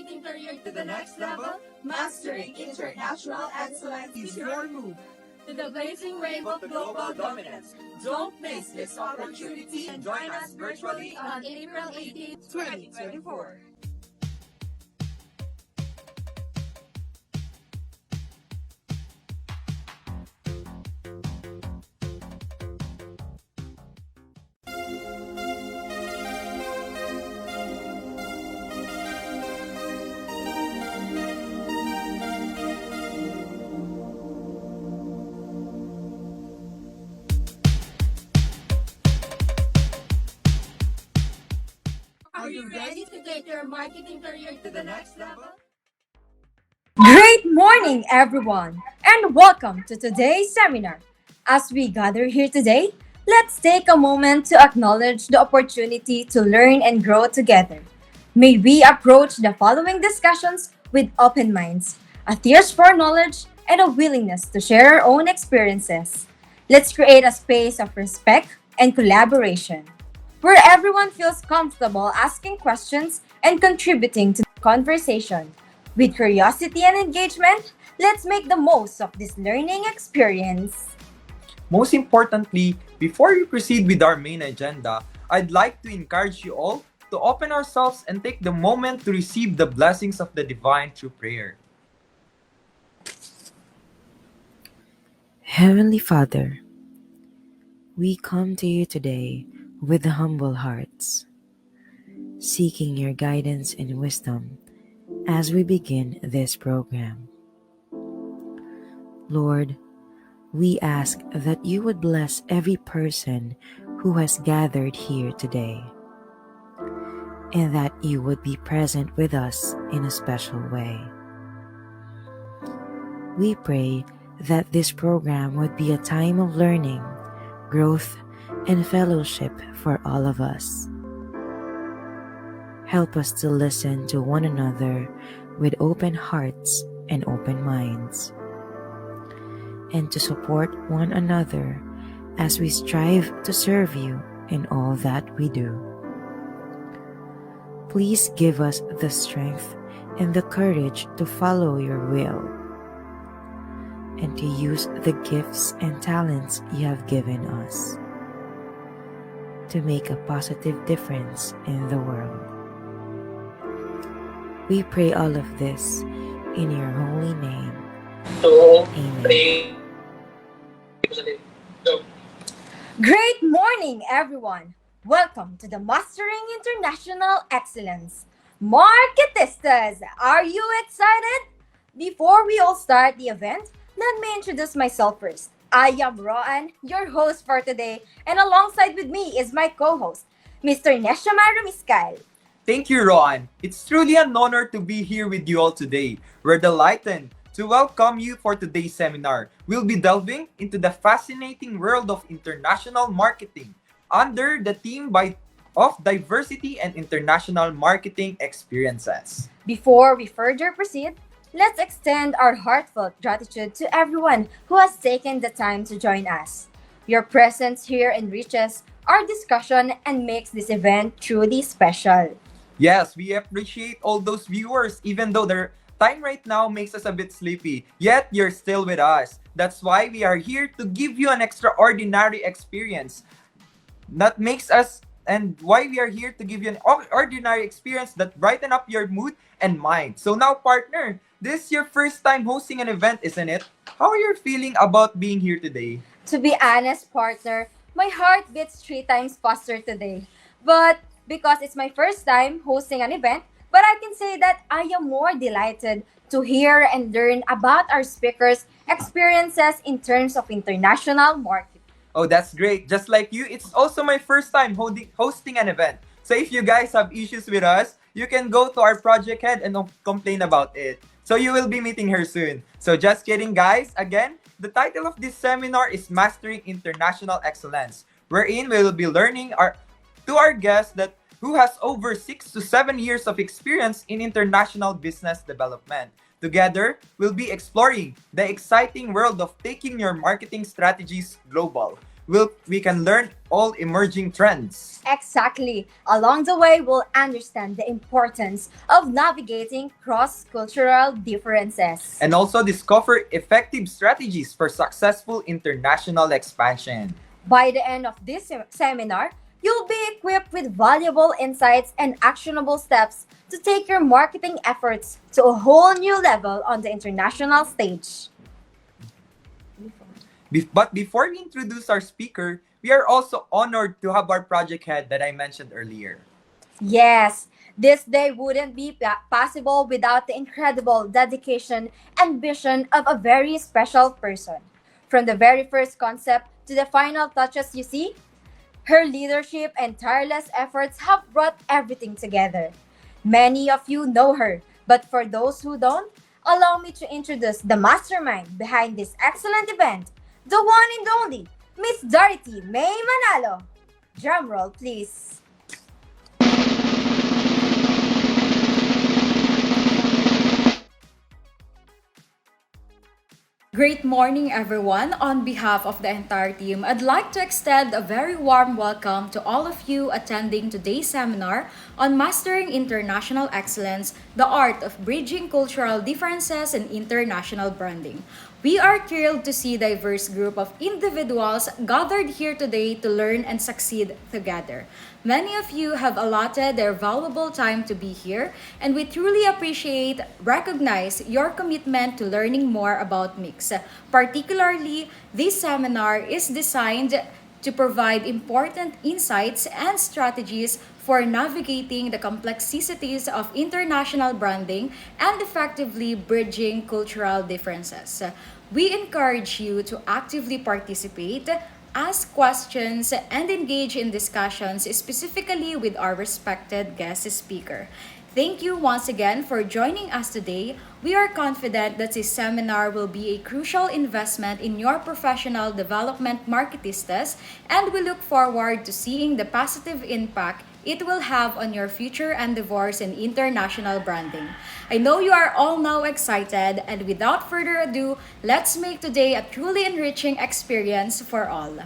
marketing career to the next level, mastering international excellence is your move to the blazing wave of global dominance. Don't miss this opportunity and join us virtually on April 18, 2024. Are you ready to take your marketing career to the next level? Great morning, everyone, and welcome to today's seminar. As we gather here today, let's take a moment to acknowledge the opportunity to learn and grow together. May we approach the following discussions with open minds, a thirst for knowledge, and a willingness to share our own experiences. Let's create a space of respect and collaboration where everyone feels comfortable asking questions and contributing to the conversation. With curiosity and engagement, let's make the most of this learning experience. Most importantly, before we proceed with our main agenda, I'd like to encourage you all to open ourselves and take the moment to receive the blessings of the divine through prayer. Heavenly Father, we come to you today with humble hearts, seeking your guidance and wisdom as we begin this program. Lord, we ask that you would bless every person who has gathered here today, and that you would be present with us in a special way. We pray that this program would be a time of learning, growth, and fellowship for all of us. Help us to listen to one another with open hearts and open minds, and to support one another as we strive to serve you in all that we do. Please give us the strength and the courage to follow your will and to use the gifts and talents you have given us to make a positive difference in the world. We pray all of this in your holy name. Amen. Great morning, everyone! Welcome to the Mastering International Excellence. Marketistas, are you excited? Before we all start the event, let me introduce myself first. I am Roan, your host for today, and alongside with me is my co-host, Mr. Neshamar Rumiskal. Thank you, Ron. It's truly an honor to be here with you all today. We're delighted to welcome you for today's seminar. We'll be delving into the fascinating world of international marketing under the theme of diversity and international marketing experiences. Before we further proceed, let's extend our heartfelt gratitude to everyone who has taken the time to join us. Your presence here enriches our discussion and makes this event truly special. Yes, we appreciate all those viewers, even though their time right now makes us a bit sleepy. Yet, you're still with us. That's why we are here to give you an extraordinary experience that makes us, and why we are here to give you an ordinary experience that brighten up your mood and mind. So now, partner, this is your first time hosting an event, isn't it? How are you feeling about being here today? To be honest, partner, my heart beats 3 times faster today. But because it's my first time hosting an event, but I can say that I am more delighted to hear and learn about our speakers' experiences in terms of international marketing. Oh, that's great. Just like you, it's also my first time hosting an event. So if you guys have issues with us, you can go to our project head and complain about it. So you will be meeting her soon. So just kidding, guys. Again, the title of this seminar is Mastering International Excellence, wherein we will be learning our guest that who has over 6 to 7 years of experience in international business development. Together, we'll be exploring the exciting world of taking your marketing strategies global. we can learn all emerging trends. Exactly. Along the way, we'll understand the importance of navigating cross-cultural differences. And also discover effective strategies for successful international expansion. By the end of this seminar, you'll be equipped with valuable insights and actionable steps to take your marketing efforts to a whole new level on the international stage. But before we introduce our speaker, we are also honored to have our project head that I mentioned earlier. Yes, this day wouldn't be possible without the incredible dedication and vision of a very special person. From the very first concept to the final touches you see, her leadership and tireless efforts have brought everything together. Many of you know her, but for those who don't, allow me to introduce the mastermind behind this excellent event, the one and only Miss Dorothy May Manalo. Drumroll, please. Great morning, everyone. On behalf of the entire team, I'd like to extend a very warm welcome to all of you attending today's seminar on Mastering International Excellence, the Art of Bridging Cultural Differences in International Branding. We are thrilled to see a diverse group of individuals gathered here today to learn and succeed together. Many of you have allotted their valuable time to be here, and we truly recognize your commitment to learning more about Mix. Particularly, this seminar is designed to provide important insights and strategies for navigating the complexities of international branding and effectively bridging cultural differences. We encourage you to actively participate, ask questions, and engage in discussions specifically with our respected guest speaker. Thank you once again for joining us today. We are confident that this seminar will be a crucial investment in your professional development, marketistas, and we look forward to seeing the positive impact it will have on your future endeavors in international branding. I know you are all now excited, and without further ado, let's make today a truly enriching experience for all.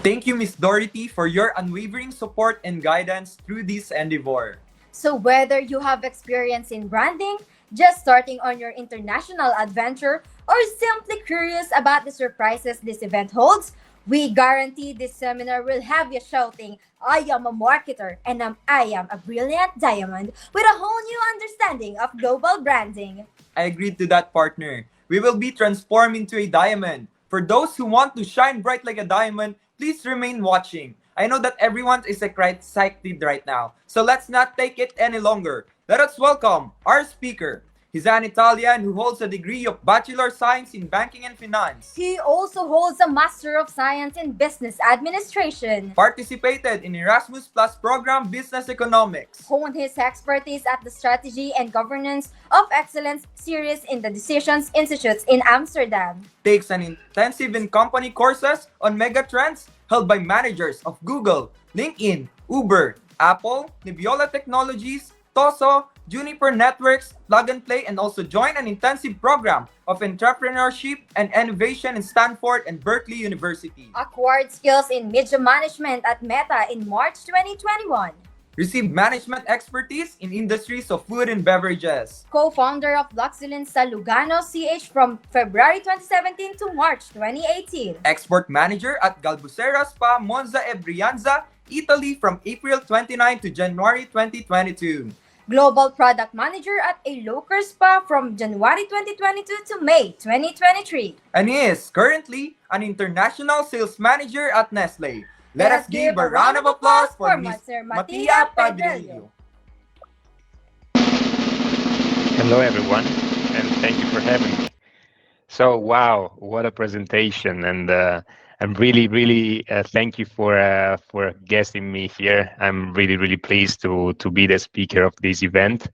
Thank you, Miss Dorothy, for your unwavering support and guidance through this endeavor. So, whether you have experience in branding, just starting on your international adventure, or simply curious about the surprises this event holds, we guarantee this seminar will have you shouting, I am a marketer and I am a brilliant diamond with a whole new understanding of global branding. I agreed to that, partner. We will be transformed into a diamond. For those who want to shine bright like a diamond, please remain watching. I know that everyone is excited right now, so let's not take it any longer. Let us welcome our speaker. He's an Italian who holds a degree of Bachelor of Science in Banking and Finance. He also holds a Master of Science in Business Administration. Participated in Erasmus Plus program Business Economics. Honed his expertise at the Strategy and Governance of Excellence series in the Decisions Institutes in Amsterdam. Takes an intensive in-company courses on megatrends held by managers of Google, LinkedIn, Uber, Apple, Nebula Technologies, Toso, Juniper Networks, Plug and Play, and also joined an intensive program of entrepreneurship and innovation in Stanford and Berkeley University. Acquired skills in media management at Meta in March 2021. Received management expertise in industries of food and beverages. Co-founder of Luxulin sa Lugano, CH from February 2017 to March 2018. Export manager at Galbusera Spa, Monza e Brianza, Italy from April 29 to January 2022. Global Product Manager at A Loker Spa from January 2022 to May 2023. And he is currently an international sales manager at Nestle. Let us give a round of applause for Ms. Mattia Padrillo. Hello, everyone, and thank you for having me. So, wow, what a presentation! And I'm really thank you for guesting me here. I'm really pleased to be the speaker of this event.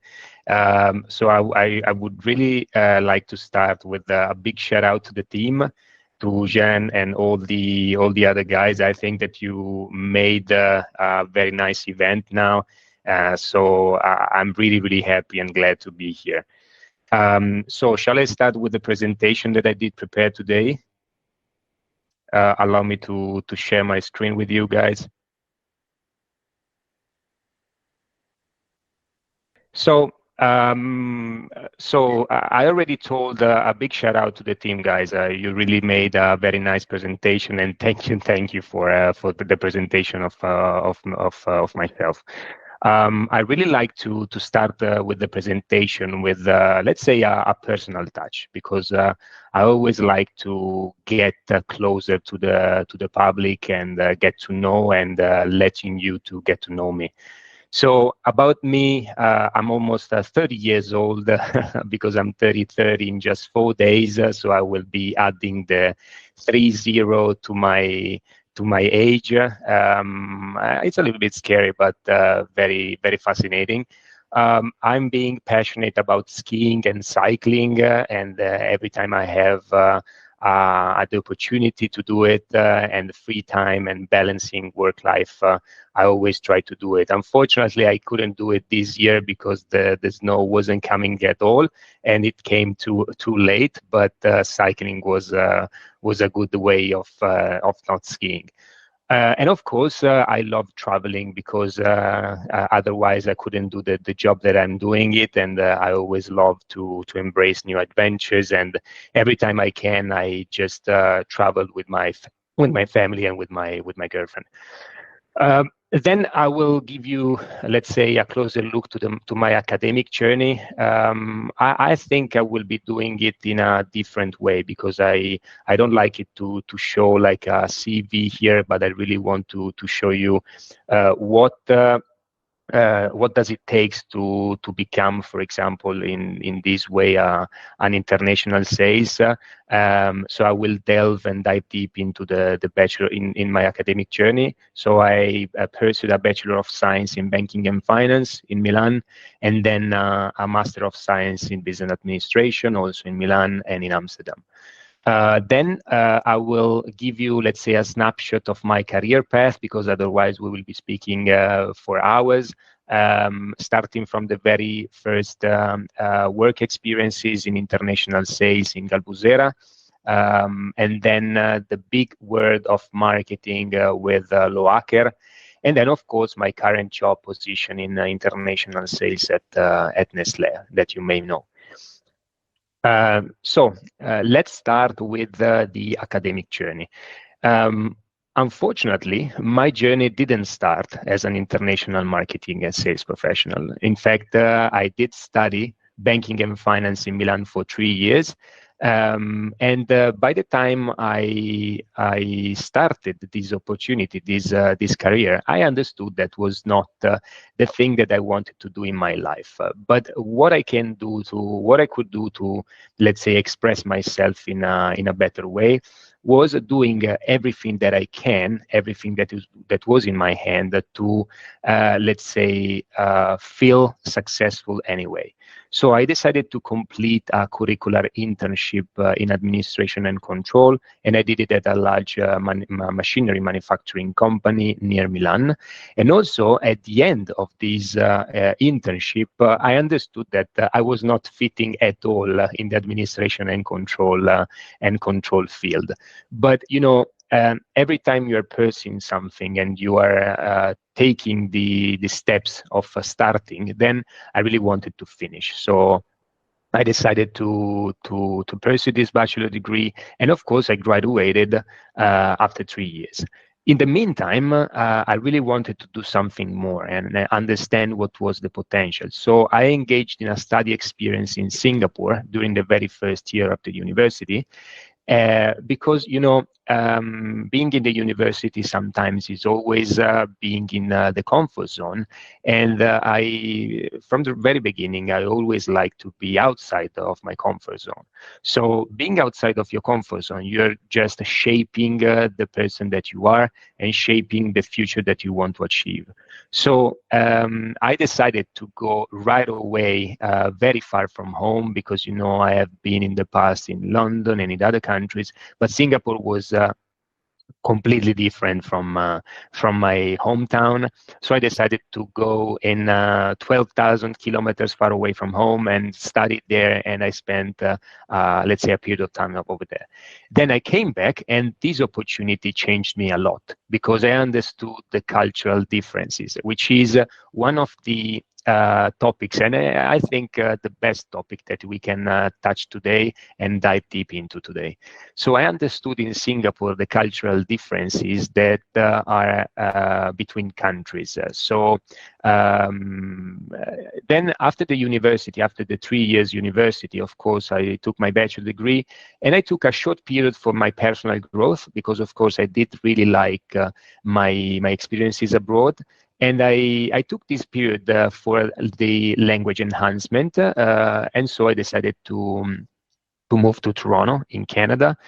So I would really like to start with a big shout out to the team, to Jen and all the other guys. I think that you made a very nice event now. So I'm really, really happy and glad to be here. So shall I start with the presentation that I did prepare today? Allow me to share my screen with you guys. So I already told a big shout out to the team, guys. You really made a very nice presentation, and thank you for the presentation of myself. I really like to start with the presentation with let's say a personal touch, because I always like to get closer to the public and get to know and letting you to get to know me. So about me, I'm almost 30 years old because I'm 30 in just 4 days. So I will be adding the 30 to my age. It's a little bit scary, but very, very fascinating. I'm being passionate about skiing and cycling, and every time I have the opportunity to do it and the free time and balancing work life, I always try to do it. Unfortunately, I couldn't do it this year because the snow wasn't coming at all, and it came too late. But cycling was a good way of not skiing. And of course, I love traveling because otherwise I couldn't do the job that I'm doing it. And I always love to embrace new adventures. And every time I can, I just travel with my family and with my girlfriend. Then I will give you, let's say, a closer look to my academic journey. I think I will be doing it in a different way, because I don't like it to show like a CV here, but I really want to show you what does it takes to become, for example, in this way, an international sales. So I will delve and dive deep into the bachelor in my academic journey. So I pursued a Bachelor of Science in Banking and Finance in Milan, and then a Master of Science in Business Administration, also in Milan and in Amsterdam. Then I will give you, let's say, a snapshot of my career path, because otherwise we will be speaking for hours, starting from the very first work experiences in international sales in Galbusera, and then the big world of marketing with Loacker, and then, of course, my current job position in international sales at Nestlé, that you may know. So let's start with the academic journey. Unfortunately, my journey didn't start as an international marketing and sales professional. In fact, I did study banking and finance in Milan for 3 years. And by the time I started this opportunity, this career, I understood that was not the thing that I wanted to do in my life. But what I could do to, let's say, express myself in a better way, was doing everything that I can, everything that was in my hand to, let's say, feel successful anyway. So I decided to complete a curricular internship in administration and control, and I did it at a large machinery manufacturing company near Milan. And also at the end of this internship, I understood that I was not fitting at all in the administration and control field. But every time you are pursuing something and you are taking the steps of starting, then I really wanted to finish. So I decided to pursue this bachelor degree, and of course I graduated after 3 years. In the meantime, I really wanted to do something more and understand what was the potential. So I engaged in a study experience in Singapore during the very first year of the university. Because being in the university sometimes is always being in the comfort zone, and from the very beginning I always like to be outside of my comfort zone. So being outside of your comfort zone, you're just shaping the person that you are and shaping the future that you want to achieve. So I decided to go right away very far from home, because I have been in the past in London and in other countries, but Singapore was completely different from my hometown. So I decided to go in 12,000 kilometers far away from home and studied there. And I spent, let's say, a period of time over there. Then I came back, and this opportunity changed me a lot because I understood the cultural differences, which is one of the topics, and I think the best topic that we can touch today and dive deep into today. So I understood in Singapore the cultural differences that are between countries. Then after the university, after the 3 years university, of course, I took my bachelor degree, and I took a short period for my personal growth because, of course, I did really like my experiences abroad. And I took this period for the language enhancement, and so I decided to move to Toronto in Canada,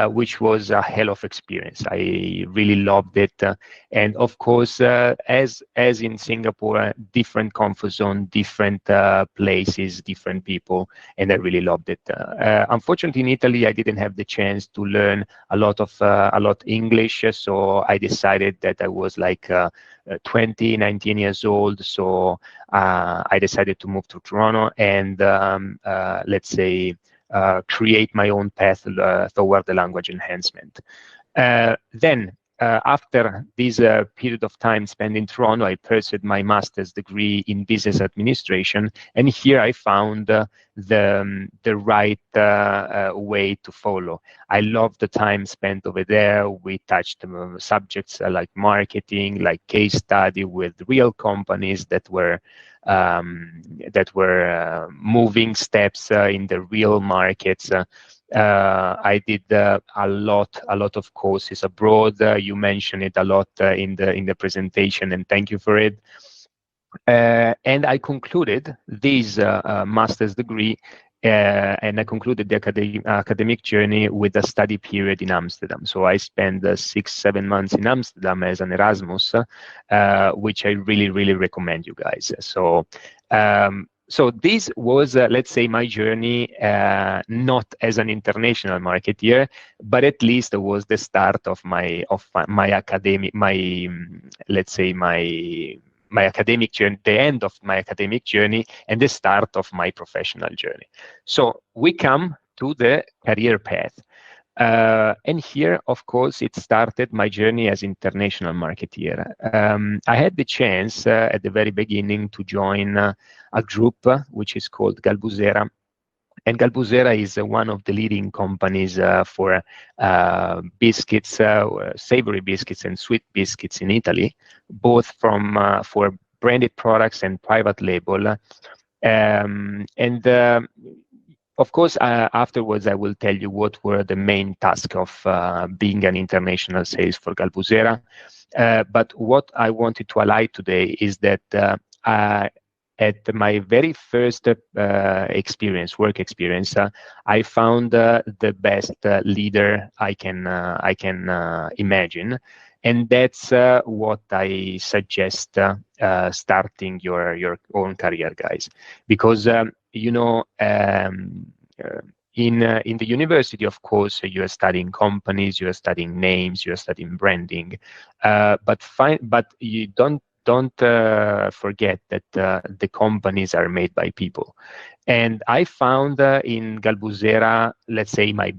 which was a hell of experience. I really loved it, and of course, as in Singapore, different comfort zone, different places, different people, and I really loved it. Unfortunately, in Italy, I didn't have the chance to learn a lot English, so I decided that I was like 19 years old, so I decided to move to Toronto and let's say create my own path toward the language enhancement. Then, after this period of time spent in Toronto, I pursued my master's degree in business administration, and here I found the right way to follow. I loved the time spent over there. We touched subjects like marketing, like case study with real companies that were moving steps in the real markets. I did a lot of courses abroad. You mentioned it a lot in the presentation, and thank you for it. And I concluded this master's degree, and I concluded the academic journey with a study period in Amsterdam. So I spent 6-7 months in Amsterdam as an Erasmus, which I really recommend you guys. So this was, let's say, my journey, not as an international marketeer, but at least it was the start of my academic, let's say my academic journey, the end of my academic journey, and the start of my professional journey. So we come to the career path. And here, of course, it started my journey as international marketeer. I had the chance at the very beginning to join a group which is called Galbusera. And Galbusera is one of the leading companies for biscuits, savory biscuits and sweet biscuits in Italy, both for branded products and private label. Of course, afterwards, I will tell you what were the main tasks of being an international sales for Galbusera. But what I wanted to highlight today is that at my very first work experience, I found the best leader I can imagine. And that's what I suggest starting your own career, guys. Because, in the university, of course, you are studying companies, you are studying names, you are studying branding, but you don't forget that the companies are made by people. And I found in Galbusera, let's say my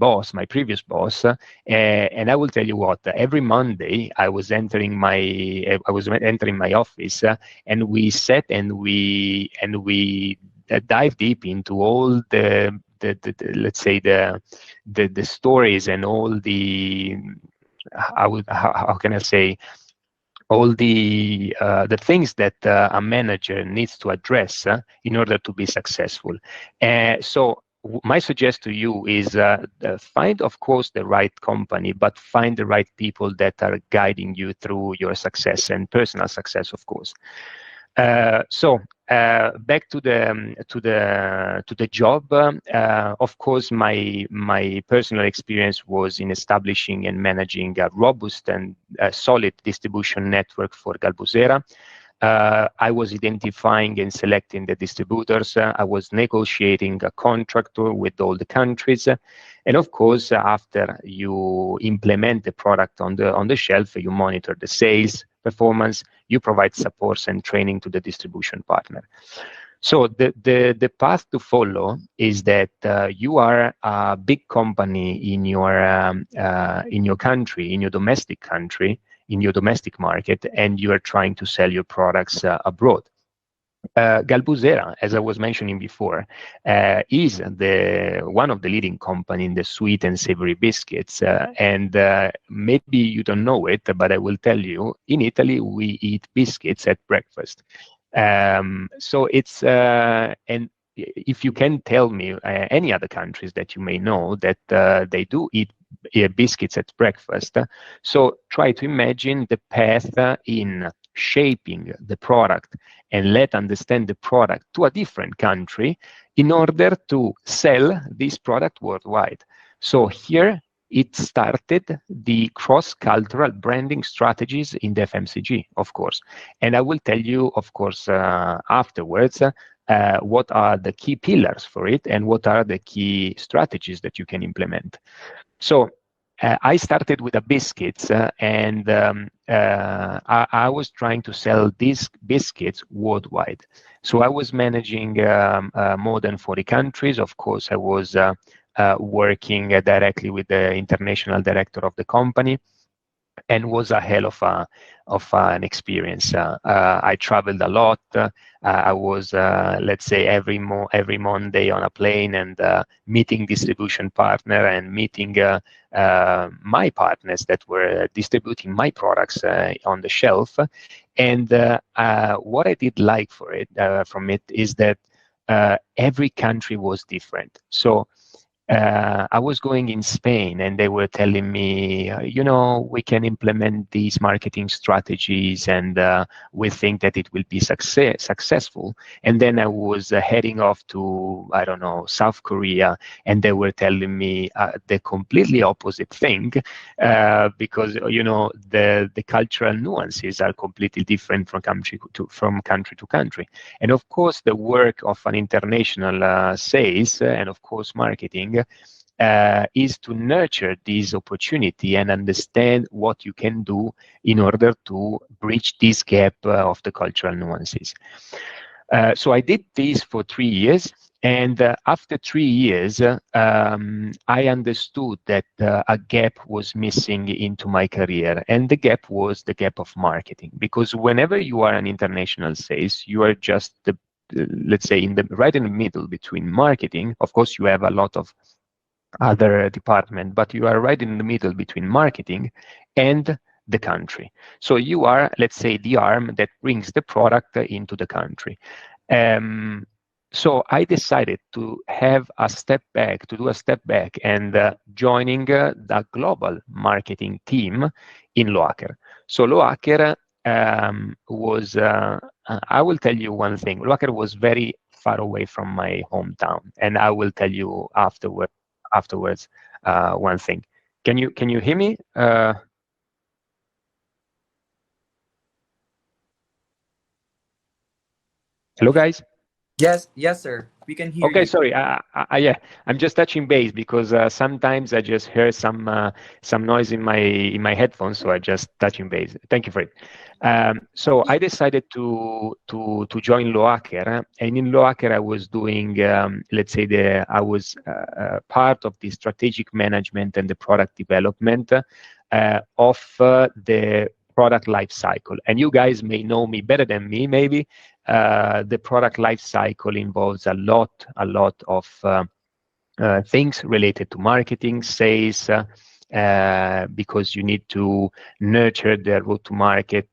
previous boss, and I will tell you what, every Monday I was entering my office, and we sat and we dive deep into all the let's say the stories and all the how can I say, all the things that a manager needs to address in order to be successful. So my suggestion to you is find, of course, the right company, but find the right people that are guiding you through your success and personal success, of course. So back to the job. Of course, my personal experience was in establishing and managing a robust and solid distribution network for Galbusera. I was identifying and selecting the distributors. I was negotiating a contract with all the countries, And of course, after you implement the product on the shelf, you monitor the sales performance, you provide supports and training to the distribution partner. So the path to follow is that you are a big company in your country, in your domestic country, in your domestic market, and you are trying to sell your products abroad. Galbuzera, as I was mentioning before, is one of the leading company in the sweet and savory biscuits. And maybe you don't know it, but I will tell you, in Italy, we eat biscuits at breakfast. So it's, and if you can tell me any other countries that you may know that they do eat biscuits at breakfast, so try to imagine the path in shaping the product and let understand the product to a different country in order to sell this product worldwide. So here it started the cross-cultural branding strategies in the FMCG, of course. And I will tell you, of course, afterwards, what are the key pillars for it and what are the key strategies that you can implement. So I started with the biscuits and I was trying to sell these biscuits worldwide. So I was managing more than 40 countries. Of course, I was working directly with the international director of the company, and was a hell of an experience. I traveled a lot. I was, let's say, every Monday on a plane and meeting distribution partner and meeting my partners that were distributing my products on the shelf. And what I did like from it is that every country was different. So I was going in Spain and they were telling me, we can implement these marketing strategies and we think that it will be successful. And then I was heading off to, I don't know, South Korea, and they were telling me the completely opposite thing because, the cultural nuances are completely different from country to country. And of course, the work of an international sales and of course marketing is to nurture this opportunity and understand what you can do in order to bridge this gap of the cultural nuances. So I did this for 3 years, and after 3 years, I understood that a gap was missing into my career, and the gap was the gap of marketing. Because whenever you are an international sales, you are just let's say right in the middle between marketing. Of course, you have a lot of other department, but you are right in the middle between marketing and the country. So you are, let's say, the arm that brings the product into the country. So I decided to have a step back, and joining the global marketing team in Loacker. So Loacker was, I will tell you one thing, Loacker was very far away from my hometown, and I will tell you afterwards one thing. Can you hear me? Hello, guys. Yes, sir. We can hear Okay, you. sorry. Yeah, I'm just touching base because sometimes I just hear some noise in my headphones, so I just touching base. Thank you for it. So I decided to join Loacker, and in Loacker I was doing, let's say, I was part of the strategic management and the product development of the product life cycle. And you guys may know me better than me, maybe. The product life cycle involves a lot of things related to marketing, sales, because you need to nurture the route to market.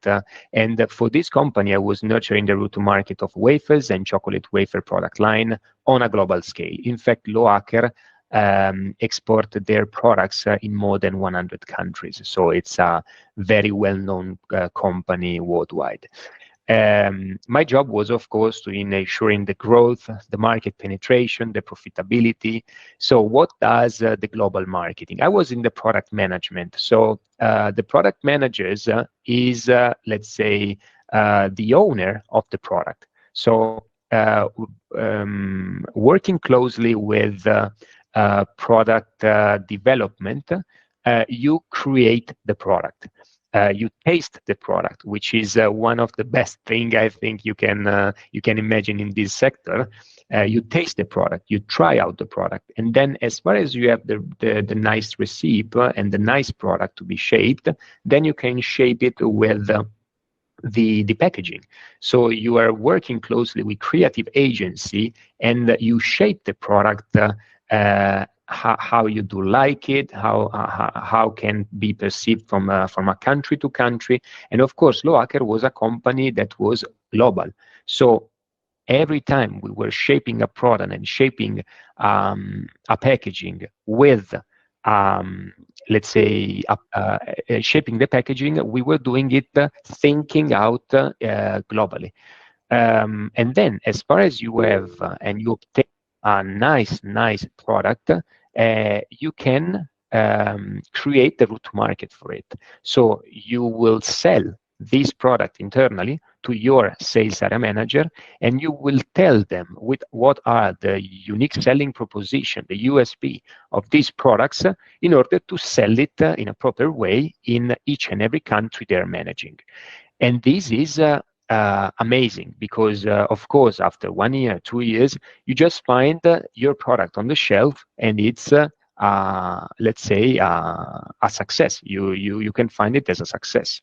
And for this company, I was nurturing the route to market of wafers and chocolate wafer product line on a global scale. In fact, Loacker export their products in more than 100 countries. So it's a very well-known company worldwide. My job was, of course, to ensuring the growth, the market penetration, the profitability. So what does the global marketing? I was in the product management. So the product managers is, let's say, the owner of the product. So working closely with product development, you create the product. You taste the product, which is one of the best thing I think you can imagine in this sector. You taste the product, you try out the product, and then as far as you have the nice recipe and the nice product to be shaped, then you can shape it with the packaging. So you are working closely with creative agency, and you shape the product how you do like it, how can be perceived from a country to country. And of course, Loacker was a company that was global. So every time we were shaping a product and shaping a packaging with let's say shaping the packaging, we were doing it thinking out globally. And then as far as you have and you obtain a nice product, you can create the route to market for it. So you will sell this product internally to your sales area manager, and you will tell them with what are the unique selling proposition, the USP of these products, in order to sell it in a proper way in each and every country they're managing. And this is amazing because, of course, after 1 year, 2 years, you just find your product on the shelf, and it's let's say a success. You can find it as a success.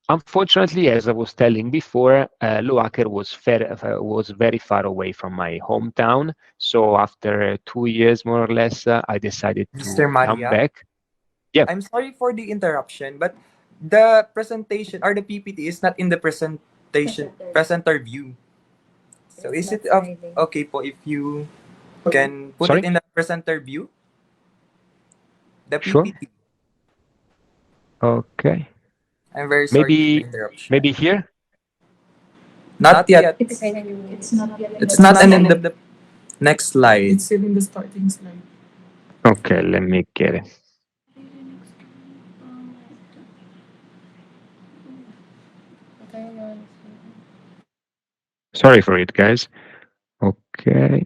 Unfortunately, as I was telling before, Loacker was very far away from my hometown. So after 2 years, more or less, I decided to Mr. come Maria, back. Yeah, I'm sorry for the interruption, but the presentation or the PPT is not in the presenter view. So is it okay po if you can put Sorry? it in the presenter view? The Sure. PPT. Okay. I'm very sorry for the Maybe interruption. here. Not yet. It's not yet. It's not in the next slide. It's still in the starting slide. Okay, let me get it. Sorry for it, guys. Okay.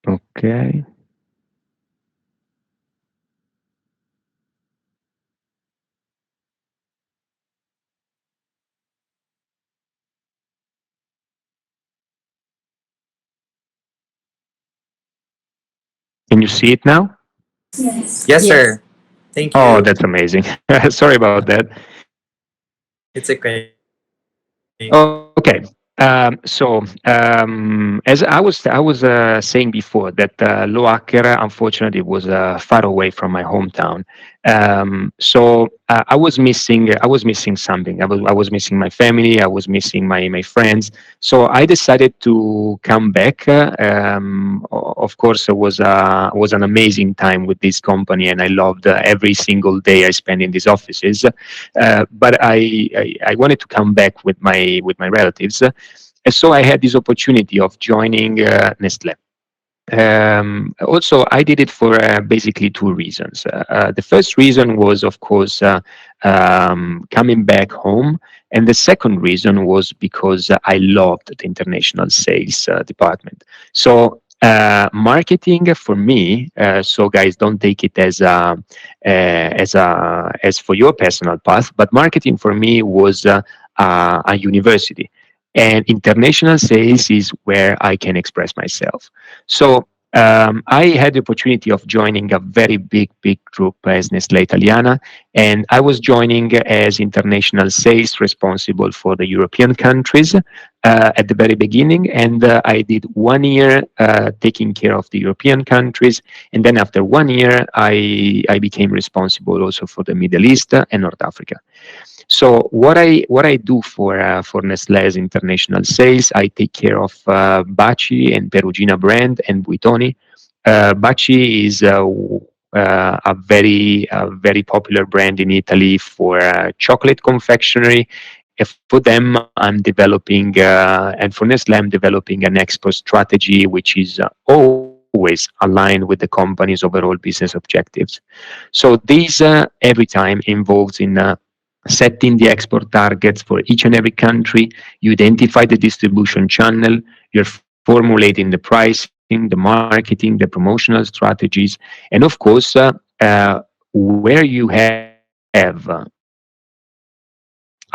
Okay. Can you see it now? Yes, sir. Thank you. Oh, that's amazing. Sorry about that. It's okay. Okay. As I was saying before, that Loacker unfortunately was far away from my hometown. I was missing something. I was missing my family. I was missing my friends. So I decided to come back. Of course, it was an amazing time with this company, and I loved every single day I spent in these offices. But I wanted to come back with my relatives, and so I had this opportunity of joining Nestlé. Also, I did it for basically two reasons. The first reason was, of course, coming back home, and the second reason was because I loved the international sales department. So marketing for me, so guys, don't take it as for your personal path, but marketing for me was a university. And international sales is where I can express myself. So I had the opportunity of joining a very big group as Nestlé Italiana, and I was joining as international sales responsible for the European countries at the very beginning, and I did 1 year taking care of the European countries, and then after 1 year, I became responsible also for the Middle East and North Africa. So what I do for Nestlé's international sales, I take care of Baci and Perugina brand and Buitoni. Baci is a very popular brand in Italy for chocolate confectionery. If for them, I'm developing, and for Nestlé, I'm developing an export strategy which is always aligned with the company's overall business objectives. So these every time involves in setting the export targets for each and every country. You identify the distribution channel, you're formulating the pricing, the marketing, the promotional strategies, and of course, where you have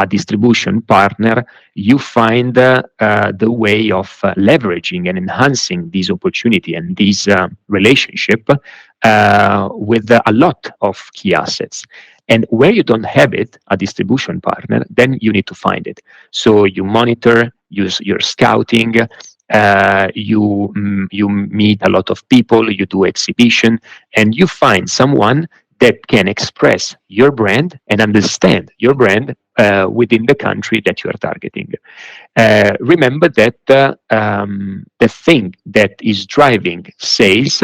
a distribution partner, you find the way of leveraging and enhancing this opportunity and this relationship with a lot of key assets. And where you don't have it, a distribution partner, then you need to find it. So you monitor, use your scouting, you meet a lot of people, you do exhibition, and you find someone that can express your brand and understand your brand within the country that you are targeting. Remember that the thing that is driving sales,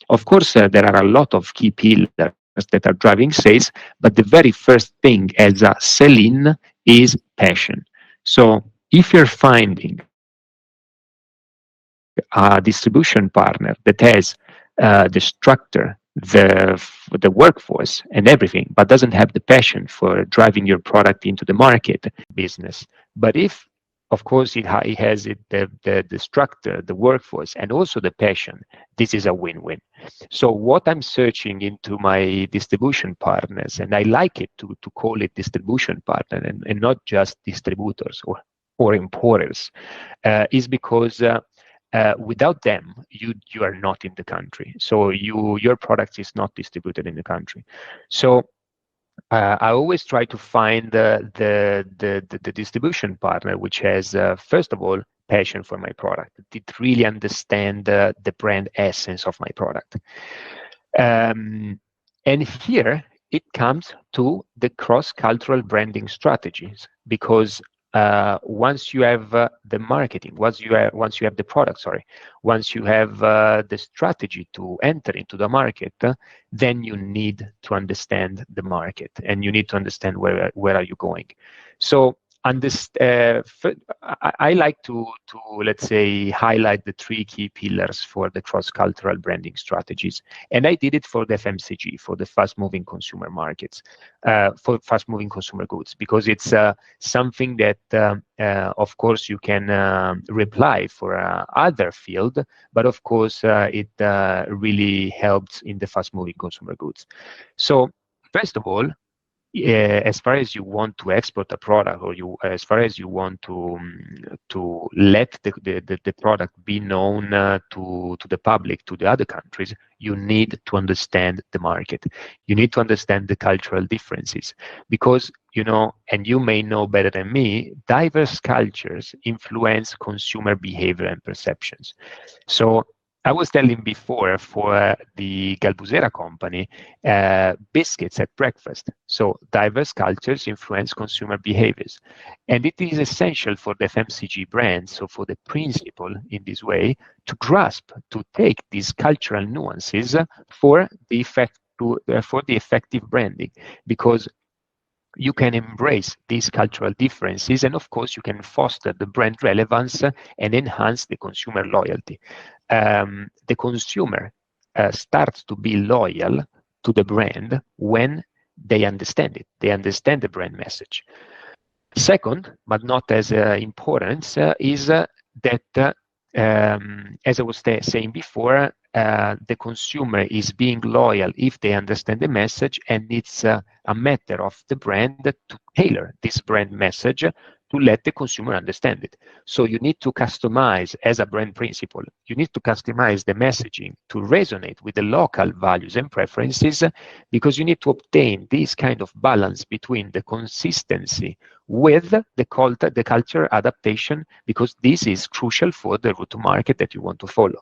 of course, there are a lot of key pillars that are driving sales, but the very first thing as a sell-in is passion. So if you're finding a distribution partner that has the structure, the workforce and everything, but doesn't have the passion for driving your product into the market business. But if, of course, it has the structure, the workforce, and also the passion, this is a win-win. So what I'm searching into my distribution partners, and I like it to call it distribution partner and not just distributors or importers, is because without them, you are not in the country. So your product is not distributed in the country. So I always try to find the distribution partner which has first of all passion for my product. Did really understand the brand essence of my product. And here it comes to the cross-cultural branding strategies, because once you have the marketing, once you have the product, once you have the strategy to enter into the market, then you need to understand the market and you need to understand where are you going. So I like to let's say highlight the 3 key pillars for the cross-cultural branding strategies, and I did it for the FMCG, for the fast-moving consumer markets, for fast-moving consumer goods, because it's something that of course you can reply for other field, but of course it really helps in the fast-moving consumer goods. So first of all, as far as you want to export a product, or as far as you want to let the product be known to the public, to the other countries, you need to understand the market. You need to understand the cultural differences, because and you may know better than me, diverse cultures influence consumer behavior and perceptions. So I was telling before, for the Galbusera company, biscuits at breakfast. So diverse cultures influence consumer behaviors. And it is essential for the FMCG brand, so for the principal in this way, to grasp, to take these cultural nuances for the effective branding, because you can embrace these cultural differences, and of course you can foster the brand relevance and enhance the consumer loyalty. The consumer starts to be loyal to the brand when they understand it. They understand the brand message. Second, but not as important, is that, as I was saying before, the consumer is being loyal if they understand the message, and it's a matter of the brand to tailor this brand message to let the consumer understand it. So you need to customize, as a brand principle, you need to customize the messaging to resonate with the local values and preferences, because you need to obtain this kind of balance between the consistency with the culture adaptation, because this is crucial for the route to market that you want to follow.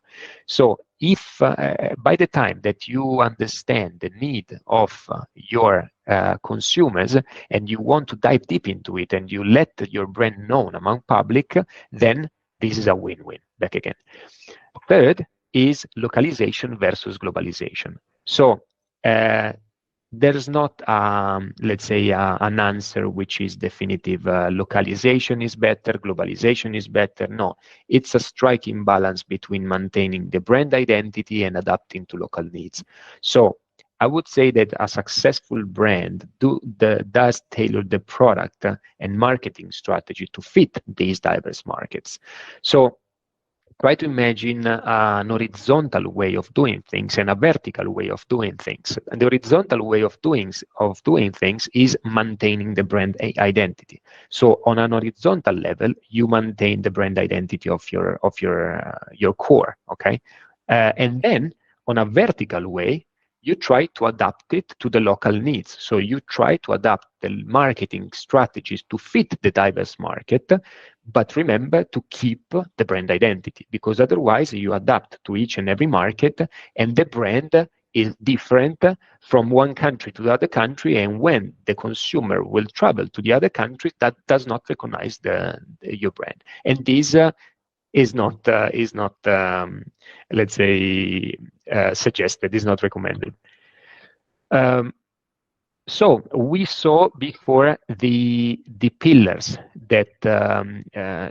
So if by the time that you understand the need of your consumers and you want to dive deep into it and you let your brand known among public, then this is a win-win back again. Third is localization versus globalization. So there's not, let's say, an answer which is definitive. Localization is better, globalization is better. No, it's a striking balance between maintaining the brand identity and adapting to local needs. So I would say that a successful brand does tailor the product and marketing strategy to fit these diverse markets. So try to imagine an horizontal way of doing things and a vertical way of doing things. And the horizontal way of doing things is maintaining the brand identity. So on an horizontal level, you maintain the brand identity of your core, okay? And then on a vertical way, you try to adapt it to the local needs. So you try to adapt the marketing strategies to fit the diverse market, but remember to keep the brand identity, because otherwise you adapt to each and every market and the brand is different from one country to the other country, and when the consumer will travel to the other country, that does not recognize your brand. And this is not let's say suggested, is not recommended. So we saw before the pillars that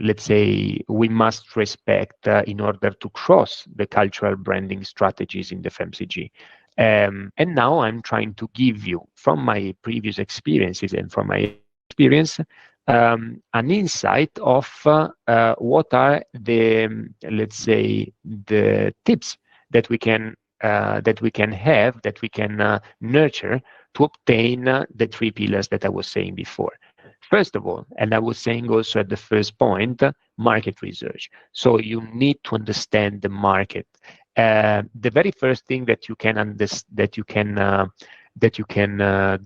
let's say we must respect in order to cross the cultural branding strategies in the FMCG. And now I'm trying to give you, from my previous experiences and from my experience, an insight of what are the, let's say, the tips that we can have, that we can nurture to obtain the three pillars that I was saying before. First of all, and I was saying also at the first point, market research. So you need to understand the market. The very first thing that you can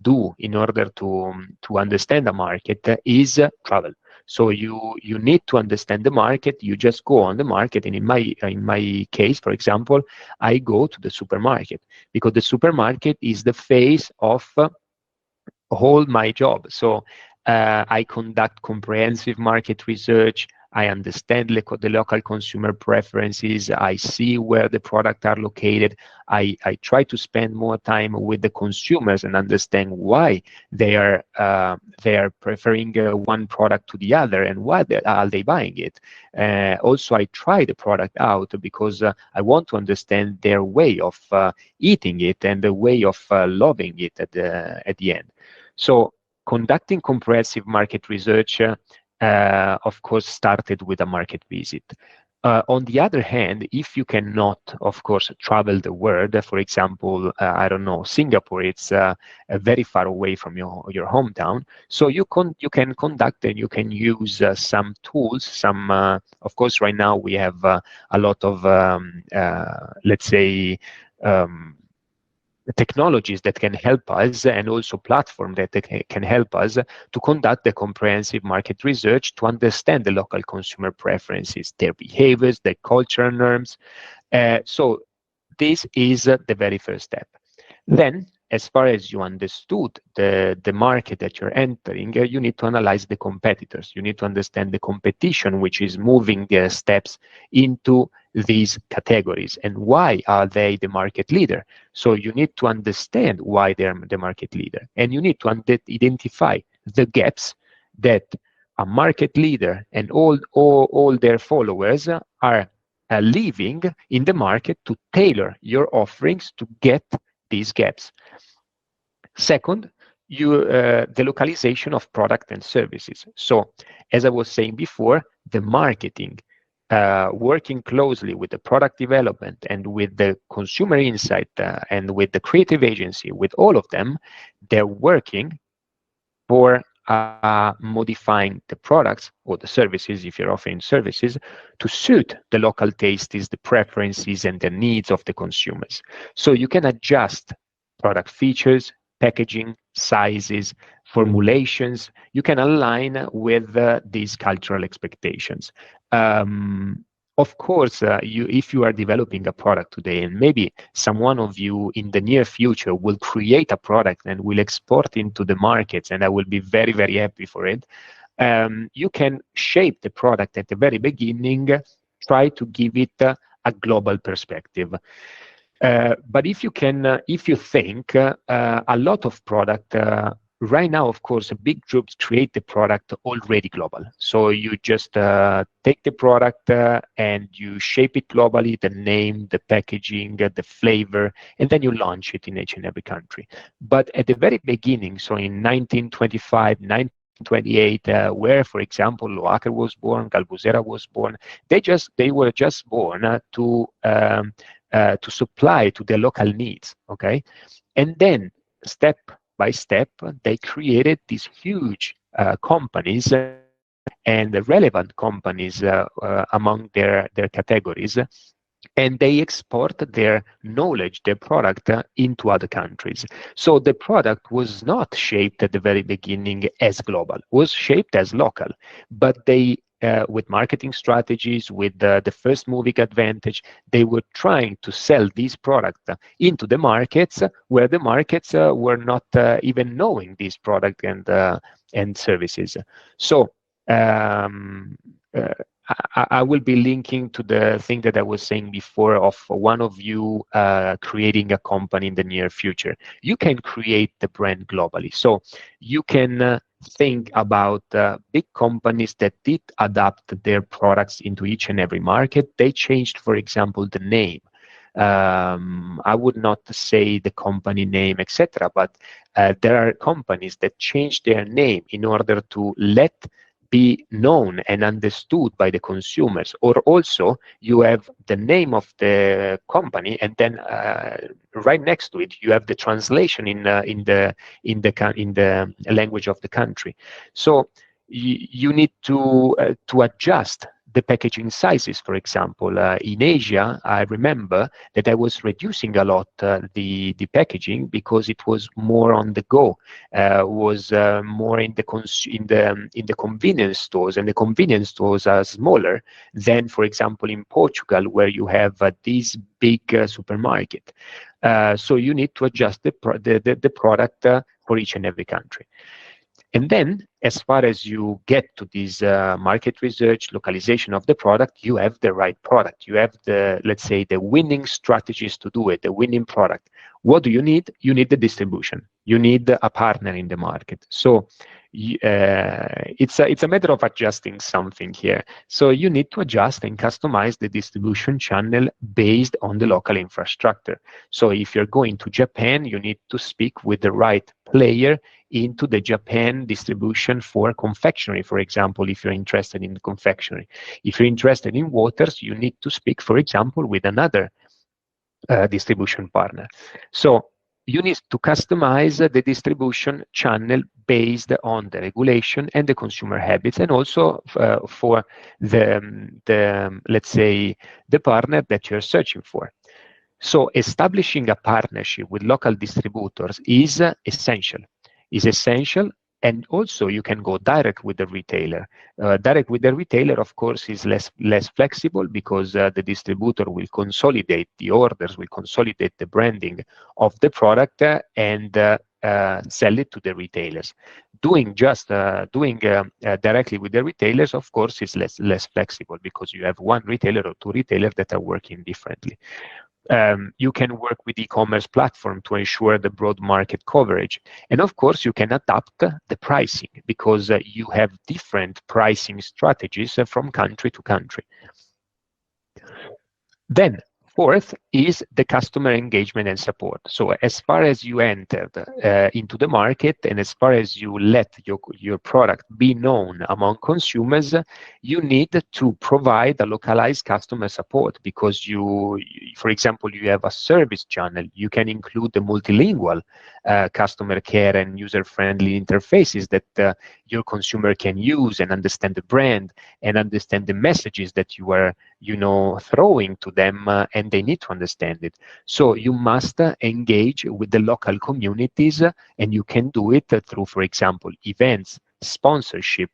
do in order to understand the market is travel. So you need to understand the market. You just go on the market, and in my case, for example, I go to the supermarket, because the supermarket is the face of all my job. So I conduct comprehensive market research. I understand the local consumer preferences. I see where the products are located. I try to spend more time with the consumers and understand why they are preferring one product to the other, and why are they buying it. Also, I try the product out because I want to understand their way of eating it and the way of loving it at the end. So conducting comprehensive market research of course, started with a market visit. On the other hand, if you cannot, of course, travel the world, for example, I don't know, Singapore, it's very far away from your hometown. So you can conduct and you can use some tools. Of course, right now we have a lot of, let's say, technologies that can help us, and also platforms that can help us to conduct the comprehensive market research to understand the local consumer preferences, their behaviors, their cultural norms. So this is the very first step. Then, as far as you understood the market that you're entering, you need to analyze the competitors. You need to understand the competition, which is moving their steps into these categories, and why are they the market leader. So you need to understand why they're the market leader, and you need to identify the gaps that a market leader and all their followers are leaving in the market, to tailor your offerings to get these gaps. Second, the localization of product and services. So, as I was saying before, the marketing, working closely with the product development and with the consumer insight and with the creative agency, with all of them, they're working for modifying the products or the services, if you're offering services, to suit the local tastes, the preferences, and the needs of the consumers. So you can adjust product features, packaging, sizes, formulations. You can align with these cultural expectations. Of course, if you are developing a product today, and maybe someone of you in the near future will create a product and will export into the markets, and I will be very, very happy for it, you can shape the product at the very beginning, try to give it a global perspective. But if you think a lot of product right now, of course, big groups create the product already global. So you just take the product and you shape it globally, the name, the packaging, the flavor, and then you launch it in each and every country. But at the very beginning, so in 1925, 1928, where, for example, Loacker was born, Galbusera was born, they were just born to supply to the local needs. Okay, and then step by step, they created these huge companies and the relevant companies among their categories, and they export their knowledge, their product into other countries. So the product was not shaped at the very beginning as global, was shaped as local, but they with marketing strategies, with the first moving advantage, they were trying to sell these products into the markets where the markets were not even knowing these products and services. So I will be linking to the thing that I was saying before of one of you creating a company in the near future. You can create the brand globally. So you can think about big companies that did adapt their products into each and every market. They changed, for example, the name. I would not say the company name, etc., but there are companies that change their name in order to let be known and understood by the consumers. Or also you have the name of the company, and then right next to it you have the translation in the language of the country. So you need to adjust the packaging sizes. For example, in Asia, I remember that I was reducing a lot the packaging because it was more on the go, was more in the convenience stores, and the convenience stores are smaller than, for example, in Portugal, where you have this big supermarket. So you need to adjust the product for each and every country. And then, as far as you get to this market research, localization of the product, you have the right product. You have the, let's say, the winning strategies to do it, the winning product. What do you need? You need the distribution. You need a partner in the market. So it's a matter of adjusting something here. So you need to adjust and customize the distribution channel based on the local infrastructure. So if you're going to Japan, you need to speak with the right player into the Japan distribution for confectionery, for example, if you're interested in confectionery. If you're interested in waters, you need to speak, for example, with another distribution partner. So you need to customize the distribution channel based on the regulation and the consumer habits, and also for the let's say, the partner that you're searching for. So establishing a partnership with local distributors is essential. And also you can go direct with the retailer. Direct with the retailer, of course, is less flexible because the distributor will consolidate the orders, will consolidate the branding of the product and sell it to the retailers. Doing directly with the retailers, of course, is less flexible because you have one retailer or two retailers that are working differently. You can work with e-commerce platform to ensure the broad market coverage. And of course, you can adapt the pricing because you have different pricing strategies from country to country. Then, fourth is the customer engagement and support. So as far as you entered into the market and as far as you let your product be known among consumers, you need to provide a localized customer support because for example, you have a service channel. You can include the multilingual customer care and user-friendly interfaces that your consumer can use and understand the brand and understand the messages that you are throwing to them, and they need to understand it. So you must engage with the local communities, and you can do it through, for example, events, sponsorship,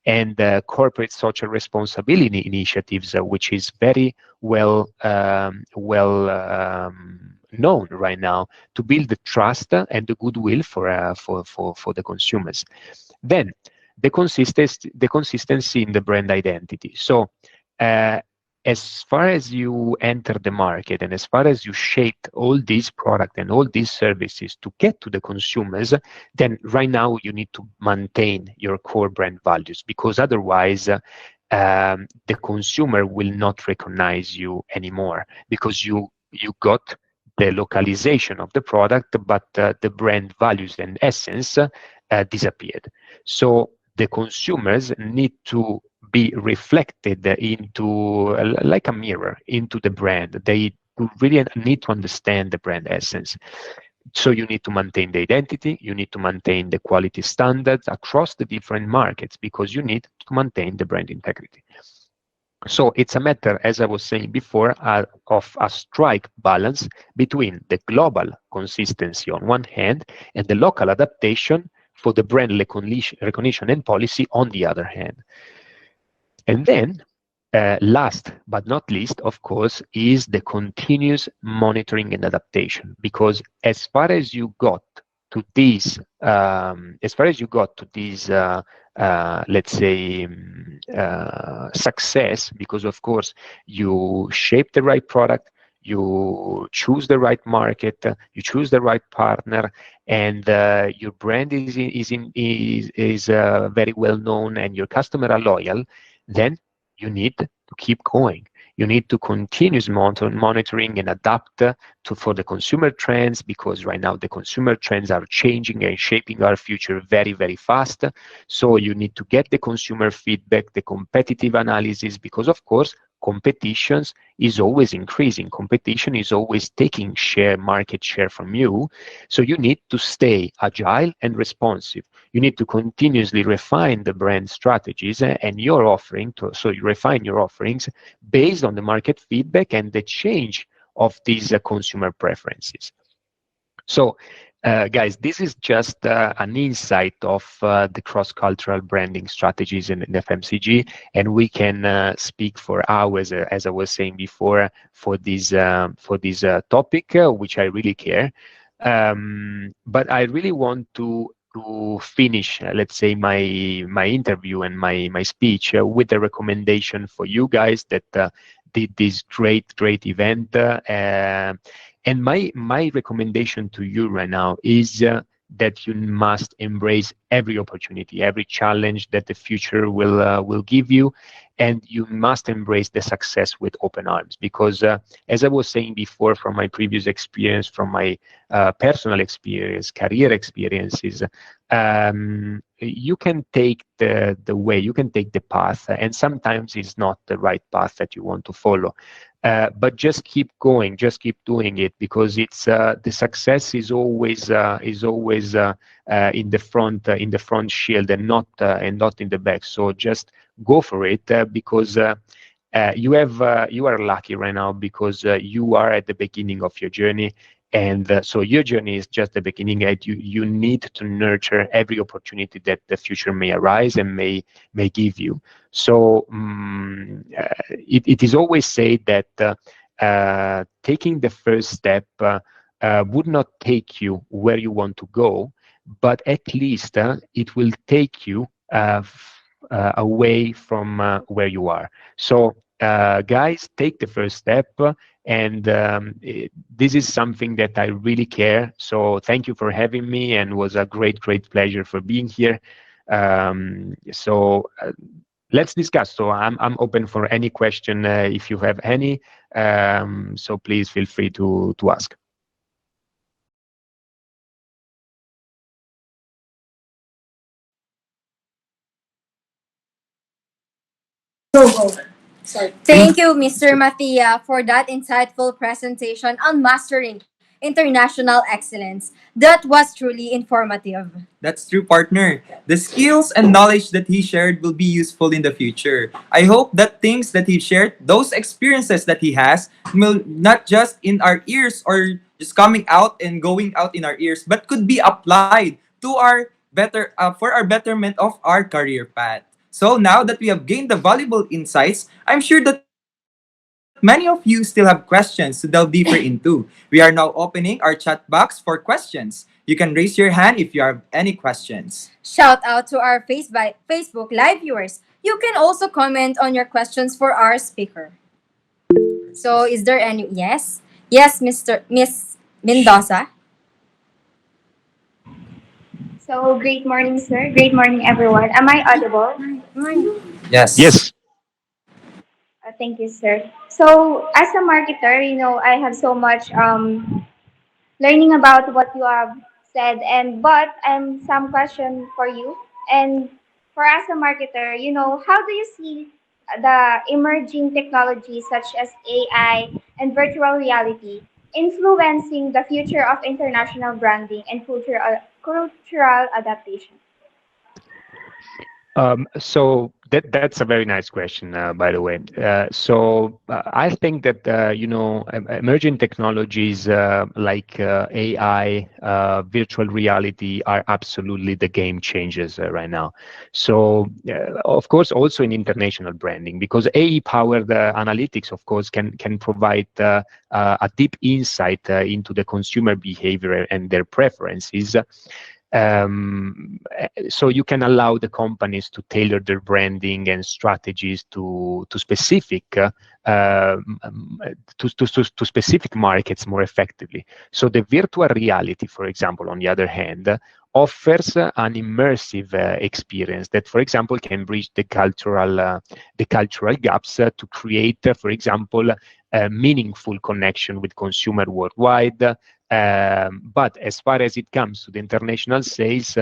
and corporate social responsibility initiatives, which is very well known right now to build the trust and the goodwill for the consumers. Then the consistency in the brand identity. So as far as you enter the market and as far as you shape all these products and all these services to get to the consumers, then right now you need to maintain your core brand values, because otherwise the consumer will not recognize you anymore, because you got the localization of the product, but the brand values and essence disappeared. So the consumers need to be reflected into like a mirror into the brand. They really need to understand the brand essence. So you need to maintain the identity, you need to maintain the quality standards across the different markets, because you need to maintain the brand integrity. So it's a matter, as I was saying before, of a strike balance between the global consistency on one hand and the local adaptation for the brand recognition and policy on the other hand. And then, last but not least, of course, is the continuous monitoring and adaptation. Because as far as you got to these, let's say, success, because of course you shape the right product, you choose the right market, you choose the right partner, and your brand is very well known, and your customers are loyal, then you need to keep going. You need to continuously monitoring and adapt for the consumer trends, because right now the consumer trends are changing and shaping our future very, very fast. So you need to get the consumer feedback, the competitive analysis, because of course competitions is always increasing. Competition is always taking market share from you. So you need to stay agile and responsive. You need to continuously refine the brand strategies and your offering. So you refine your offerings based on the market feedback and the change of these consumer preferences. So guys, this is just an insight of the cross-cultural branding strategies in FMCG, and we can speak for hours, as I was saying before, for this topic, which I really care. But I really want to finish, let's say, my interview and my speech with a recommendation for you guys that did this great event. And my recommendation to you right now is that you must embrace every opportunity, every challenge that the future will give you, and you must embrace the success with open arms. Because as I was saying before, from my previous experience, from my personal experience, career experiences, you can take the way, you can take the path, and sometimes it's not the right path that you want to follow. But just keep going, just keep doing it, because it's the success is always in the front shield and not in the back. So just go for it, because you are lucky right now, because you are at the beginning of your journey. And so your journey is just the beginning, and you need to nurture every opportunity that the future may arise and may give you. So it is always said that taking the first step would not take you where you want to go, but at least it will take you away from where you are. So guys, take the first step. And this is something that I really care. So thank you for having me, and it was a great pleasure for being here. So let's discuss. So I'm open for any question if you have any. So please feel free to ask. Thank you, Mr. Mathia, for that insightful presentation on mastering international excellence. That was truly informative. That's true, partner. The skills and knowledge that he shared will be useful in the future. I hope that things that he shared, those experiences that he has, will not just in our ears or just coming out and going out in our ears, but could be applied to our for our betterment of our career path. So now that we have gained the valuable insights, I'm sure that many of you still have questions to delve deeper into. We are now opening our chat box for questions. You can raise your hand if you have any questions. Shout out to our Facebook Live viewers. You can also comment on your questions for our speaker. So is there any yes? Yes, Miss Mendoza. So, great morning, sir. Great morning, everyone. Am I audible? Yes. Yes. Thank you, sir. So, as a marketer, I have so much learning about what you have said, and but some question for you. And for as a marketer, how do you see the emerging technologies such as AI and virtual reality influencing the future of international branding and cultural adaptation? So that's a very nice question, by the way. I think that emerging technologies like AI, virtual reality are absolutely the game changers right now. So of course, also in international branding, because AI-powered analytics, of course, can provide a deep insight into the consumer behavior and their preferences. So you can allow the companies to tailor their branding and strategies to specific to specific markets more effectively. So the virtual reality, for example, on the other hand, offers an immersive experience that, for example, can bridge the cultural gaps to create, for example, a meaningful connection with consumer worldwide. But as far as it comes to the international sales,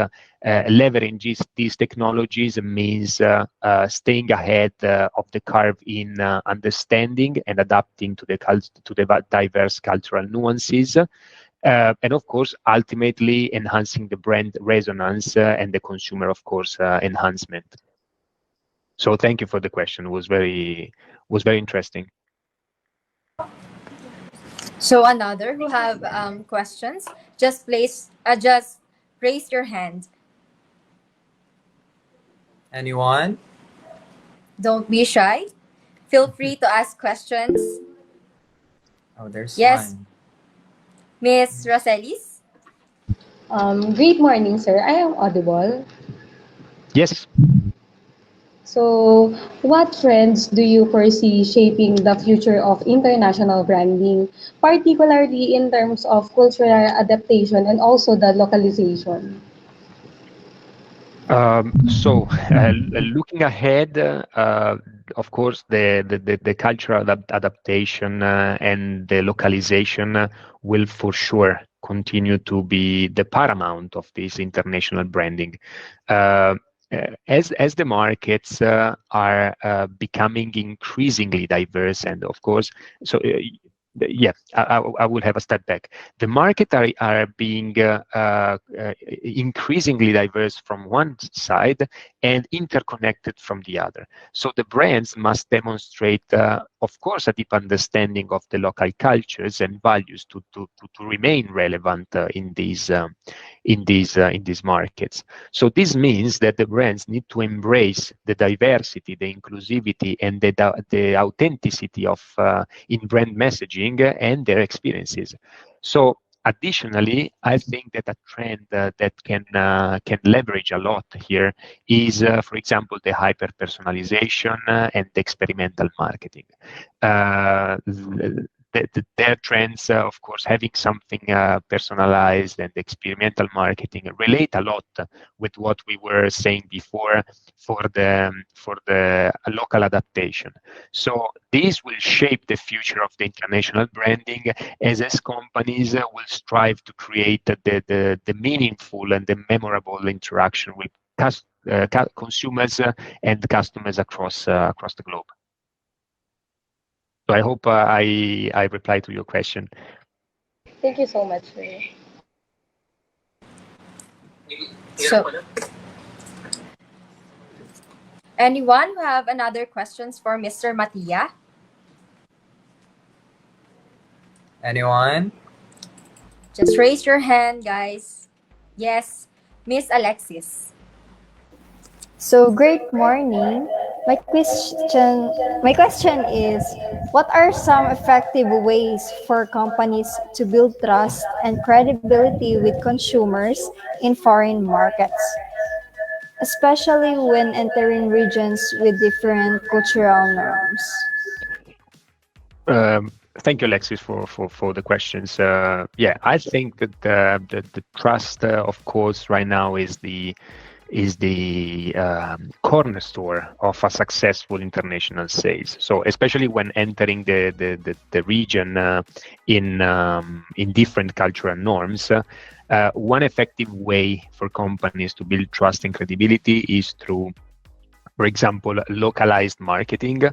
leveraging these technologies means staying ahead of the curve in understanding and adapting to the diverse cultural nuances. And of course, ultimately enhancing the brand resonance and the consumer, of course, enhancement. So thank you for the question. It was very interesting. So another who have questions, just raise your hand. Anyone? Don't be shy. Feel free to ask questions. Oh, there's Yes, one. Miss Roselis. Great morning, sir. I am audible. Yes. So, what trends do you foresee shaping the future of international branding, particularly in terms of cultural adaptation and also the localization? Looking ahead, of course, the cultural adaptation and the localization will for sure continue to be the paramount of this international branding. As the markets are becoming increasingly diverse, and of course, yeah, I will have a step back. The market are being increasingly diverse from one side and interconnected from the other. So the brands must demonstrate, of course, a deep understanding of the local cultures and values to remain relevant in these markets. So this means that the brands need to embrace the diversity, the inclusivity, and the authenticity of in brand messaging and their experiences. So additionally, I think that a trend that can leverage a lot here is, for example, the hyper personalization and experimental marketing. Their trends, of course, having something personalized and experimental marketing relate a lot with what we were saying before for the local adaptation. So this will shape the future of the international branding as companies will strive to create the meaningful and the memorable interaction with consumers and customers across the globe. So I hope I replied to your question. Thank you so much, sir. So anyone who have another questions for Mr. Matia? Anyone? Just raise your hand, guys. Yes, Miss Alexis. So great morning. My question is, what are some effective ways for companies to build trust and credibility with consumers in foreign markets, especially when entering regions with different cultural norms? Thank you, Alexis, for the questions. Yeah, I think that the trust, of course, right now is the cornerstone of a successful international sales. So especially when entering the region in different cultural norms, one effective way for companies to build trust and credibility is through, for example, localized marketing.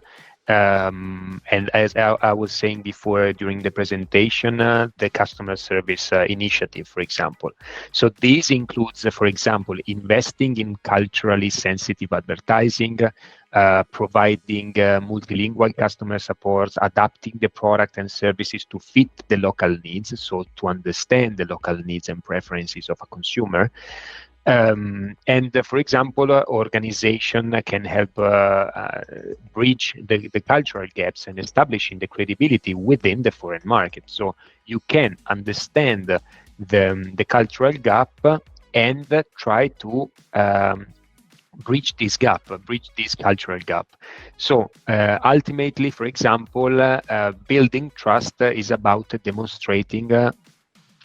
And as I was saying before during the presentation, the customer service initiative, for example. So this includes, for example, investing in culturally sensitive advertising, providing multilingual customer support, adapting the product and services to fit the local needs, so to understand the local needs and preferences of a consumer. For example, organization can help bridge the cultural gaps and establishing the credibility within the foreign market. So you can understand the cultural gap and try to bridge this cultural gap. So ultimately, for example, building trust is about demonstrating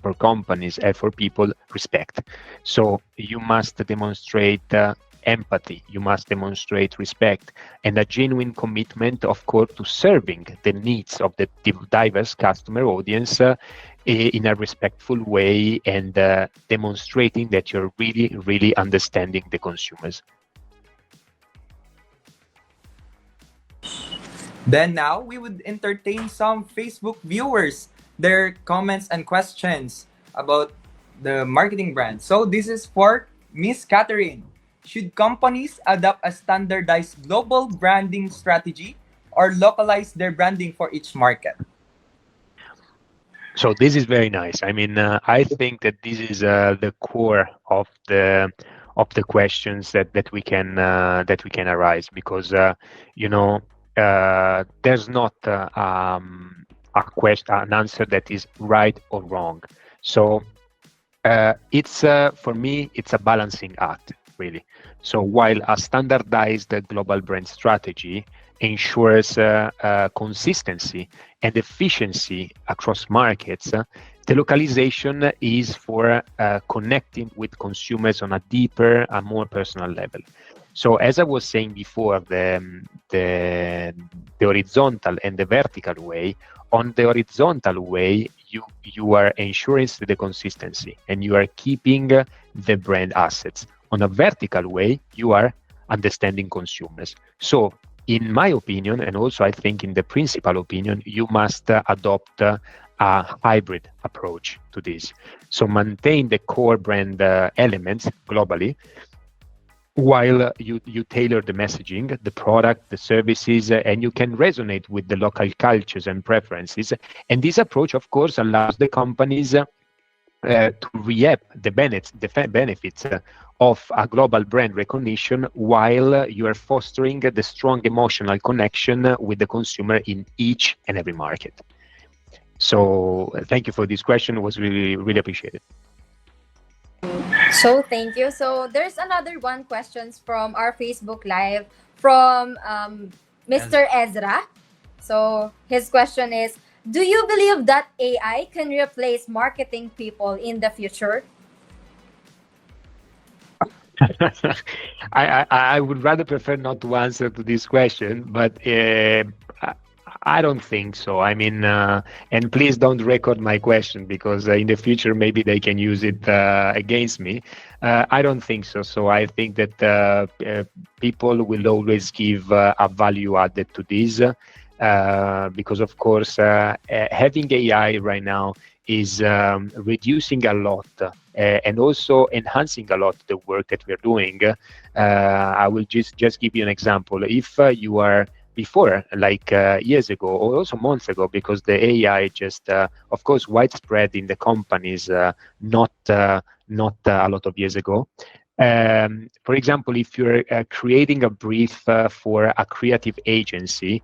for companies and for people respect. So you must demonstrate empathy, you must demonstrate respect and a genuine commitment, of course, to serving the needs of the diverse customer audience in a respectful way and demonstrating that you're really understanding the consumers. Then now we would entertain some Facebook viewers, their comments and questions about the marketing brand. So this is for Miss Catherine. Should companies adopt a standardized global branding strategy or localize their branding for each market? So this is very nice. I mean, I think that this is the core of the questions that we can arise, because there's not an answer that is right or wrong. So it's for me, it's a balancing act, really. So while a standardized global brand strategy ensures consistency and efficiency across markets, the localization is for connecting with consumers on a deeper and more personal level. So as I was saying before, the horizontal and the vertical way, on the horizontal way, you are ensuring the consistency and you are keeping the brand assets. On a vertical way, you are understanding consumers. So in my opinion, and also I think in the principal opinion, you must adopt a hybrid approach to this. So maintain the core brand elements globally, while you tailor the messaging, the product, the services, and you can resonate with the local cultures and preferences. And this approach, of course, allows the companies to reap the benefits of a global brand recognition, while you are fostering the strong emotional connection with the consumer in each and every market. So thank you for this question. It was really appreciated. So thank you. So there's another one questions from our Facebook Live from Mr. Ezra. So his question is, do you believe that AI can replace marketing people in the future? I would rather prefer not to answer to this question, but I don't think so. I mean, and please don't record my question, because in the future maybe they can use it against me. I don't think so. So I think that people will always give a value added to this, because of course having AI right now is reducing a lot and also enhancing a lot the work that we're doing. I will just give you an example. If you are before, like years ago or also months ago, because the AI just, of course, widespread in the companies, not a lot of years ago. For example, if you're creating a brief for a creative agency,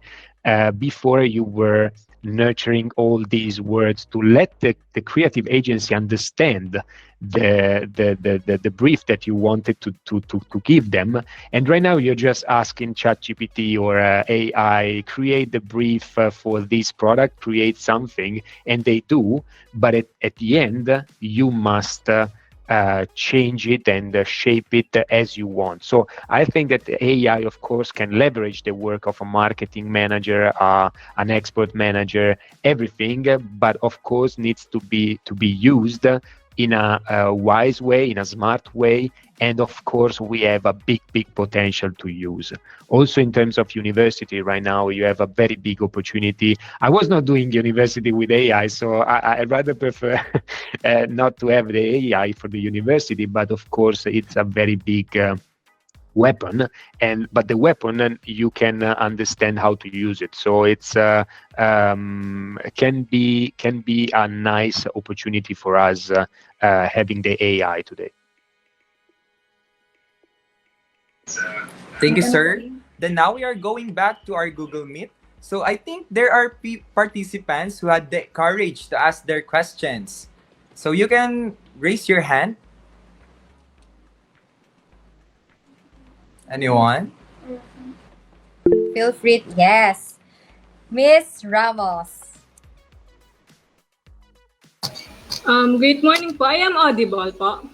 before you were nurturing all these words to let the creative agency understand the brief that you wanted to give them. And right now you're just asking ChatGPT or AI, create the brief for this product, create something, and they do. But at the end, you must change it and shape it as you want. So I think that the AI, of course, can leverage the work of a marketing manager, an expert manager, everything, but of course needs to be used in a wise way, in a smart way. And of course, we have a big potential to use. Also, in terms of university, right now, you have a very big opportunity. I was not doing university with AI, so I rather prefer not to have the AI for the university, but of course, it's a very big weapon, but the weapon, you can understand how to use it. So it's can be a nice opportunity for us having the AI today. Thank you, sir. Then now we are going back to our Google Meet. So I think there are participants who had the courage to ask their questions. So you can raise your hand. Anyone? Feel free. Yes. Miss Ramos. Good morning po. I am audible po.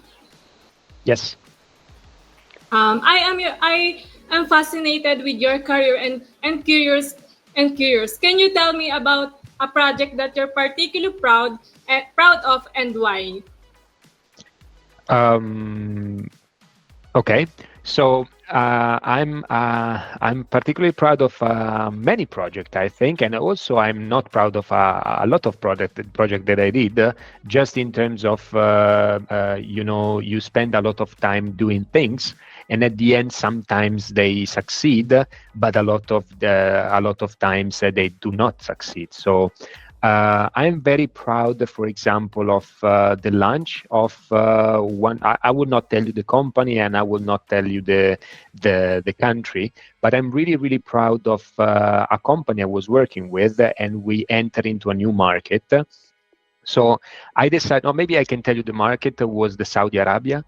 Yes. I am fascinated with your career and curious. Can you tell me about a project that you're particularly proud of and why? Okay. So I'm particularly proud of many projects, I think, and also I'm not proud of a lot of project that I did. Just in terms of you spend a lot of time doing things, and at the end sometimes they succeed, but a lot of times they do not succeed. So I'm very proud, for example, of the launch of one. I will not tell you the company, and I will not tell you the country, but I'm really proud of a company I was working with, and we entered into a new market. So I decided, or maybe I can tell you the market was the Saudi Arabia.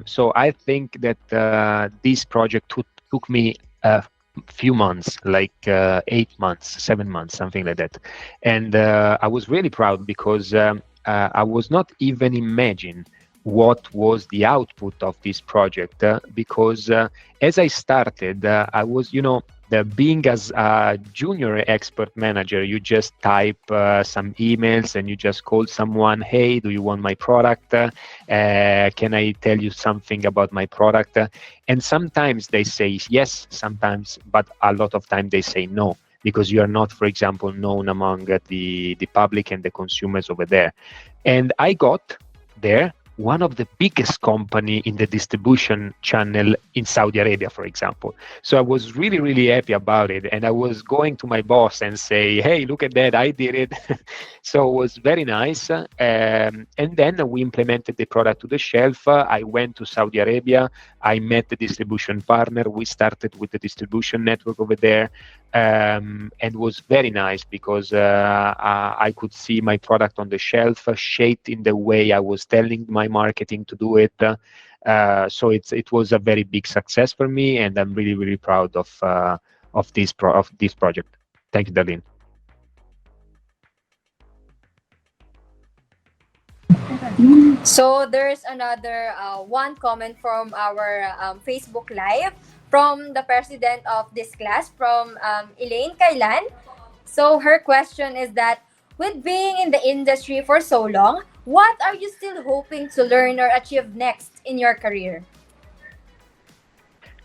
So I think that this project took me few months, like 8 months, 7 months, something like that. And I was really proud because I was not even imagine what was the output of this project because as I started, I was, being as a junior expert manager, you just type some emails and you just call someone, hey, do you want my product? Can I tell you something about my product? And sometimes they say yes, sometimes, but a lot of time they say no, because you are not, for example, known among the public and the consumers over there. And I got there one of the biggest company in the distribution channel in Saudi Arabia, for example. So I was really happy about it. And I was going to my boss and say, hey, look at that, I did it. So it was very nice. And then we implemented the product to the shelf. I went to Saudi Arabia. I met the distribution partner. We started with the distribution network over there. And it was very nice because I could see my product on the shelf shaped in the way I was telling my marketing to do it. So it was a very big success for me, and I'm really proud of this project. Thank you, Darlene. So there's another one comment from our Facebook Live from the president of this class, from Elaine Kailan. So her question is that, with being in the industry for so long, what are you still hoping to learn or achieve next in your career?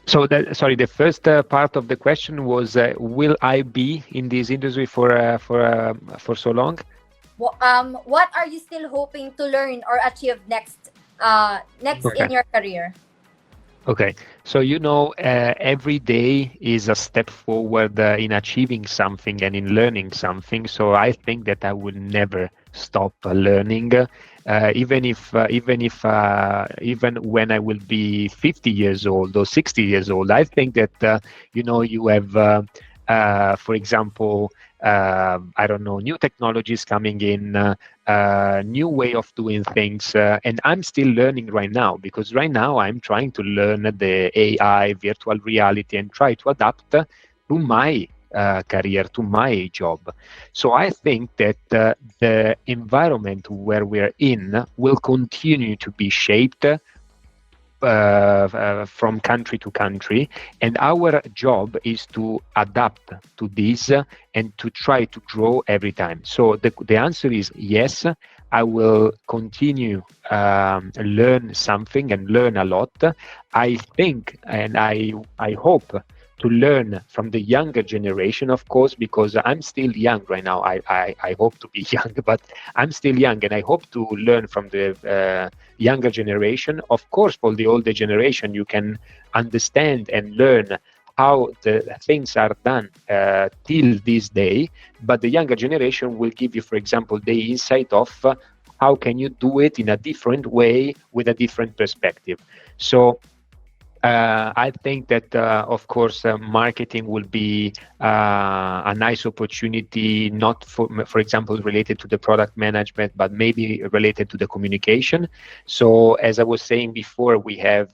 So, the first part of the question was, will I be in this industry for so long? What are you still hoping to learn or achieve next in your career? Okay, so every day is a step forward in achieving something and in learning something. So I think that I will never stop learning. Even when I will be 50 years old or 60 years old, I think that you have, for example, I don't know, new technologies coming in, new way of doing things, and I'm still learning right now, because right now I'm trying to learn the AI, virtual reality, and try to adapt to my career, to my job. So I think that the environment where we're in will continue to be shaped from country to country, and our job is to adapt to this and to try to grow every time. So the answer is yes. I will continue learn something and learn a lot. I think, and I hope to learn from the younger generation, of course, because I'm still young right now. I hope to be young, but I'm still young, and I hope to learn from the younger generation. Of course, for the older generation, you can understand and learn how the things are done till this day, but the younger generation will give you, for example, the insight of how can you do it in a different way with a different perspective. So I think that, of course, marketing will be a nice opportunity, not for example, related to the product management, but maybe related to the communication. So as I was saying before, we have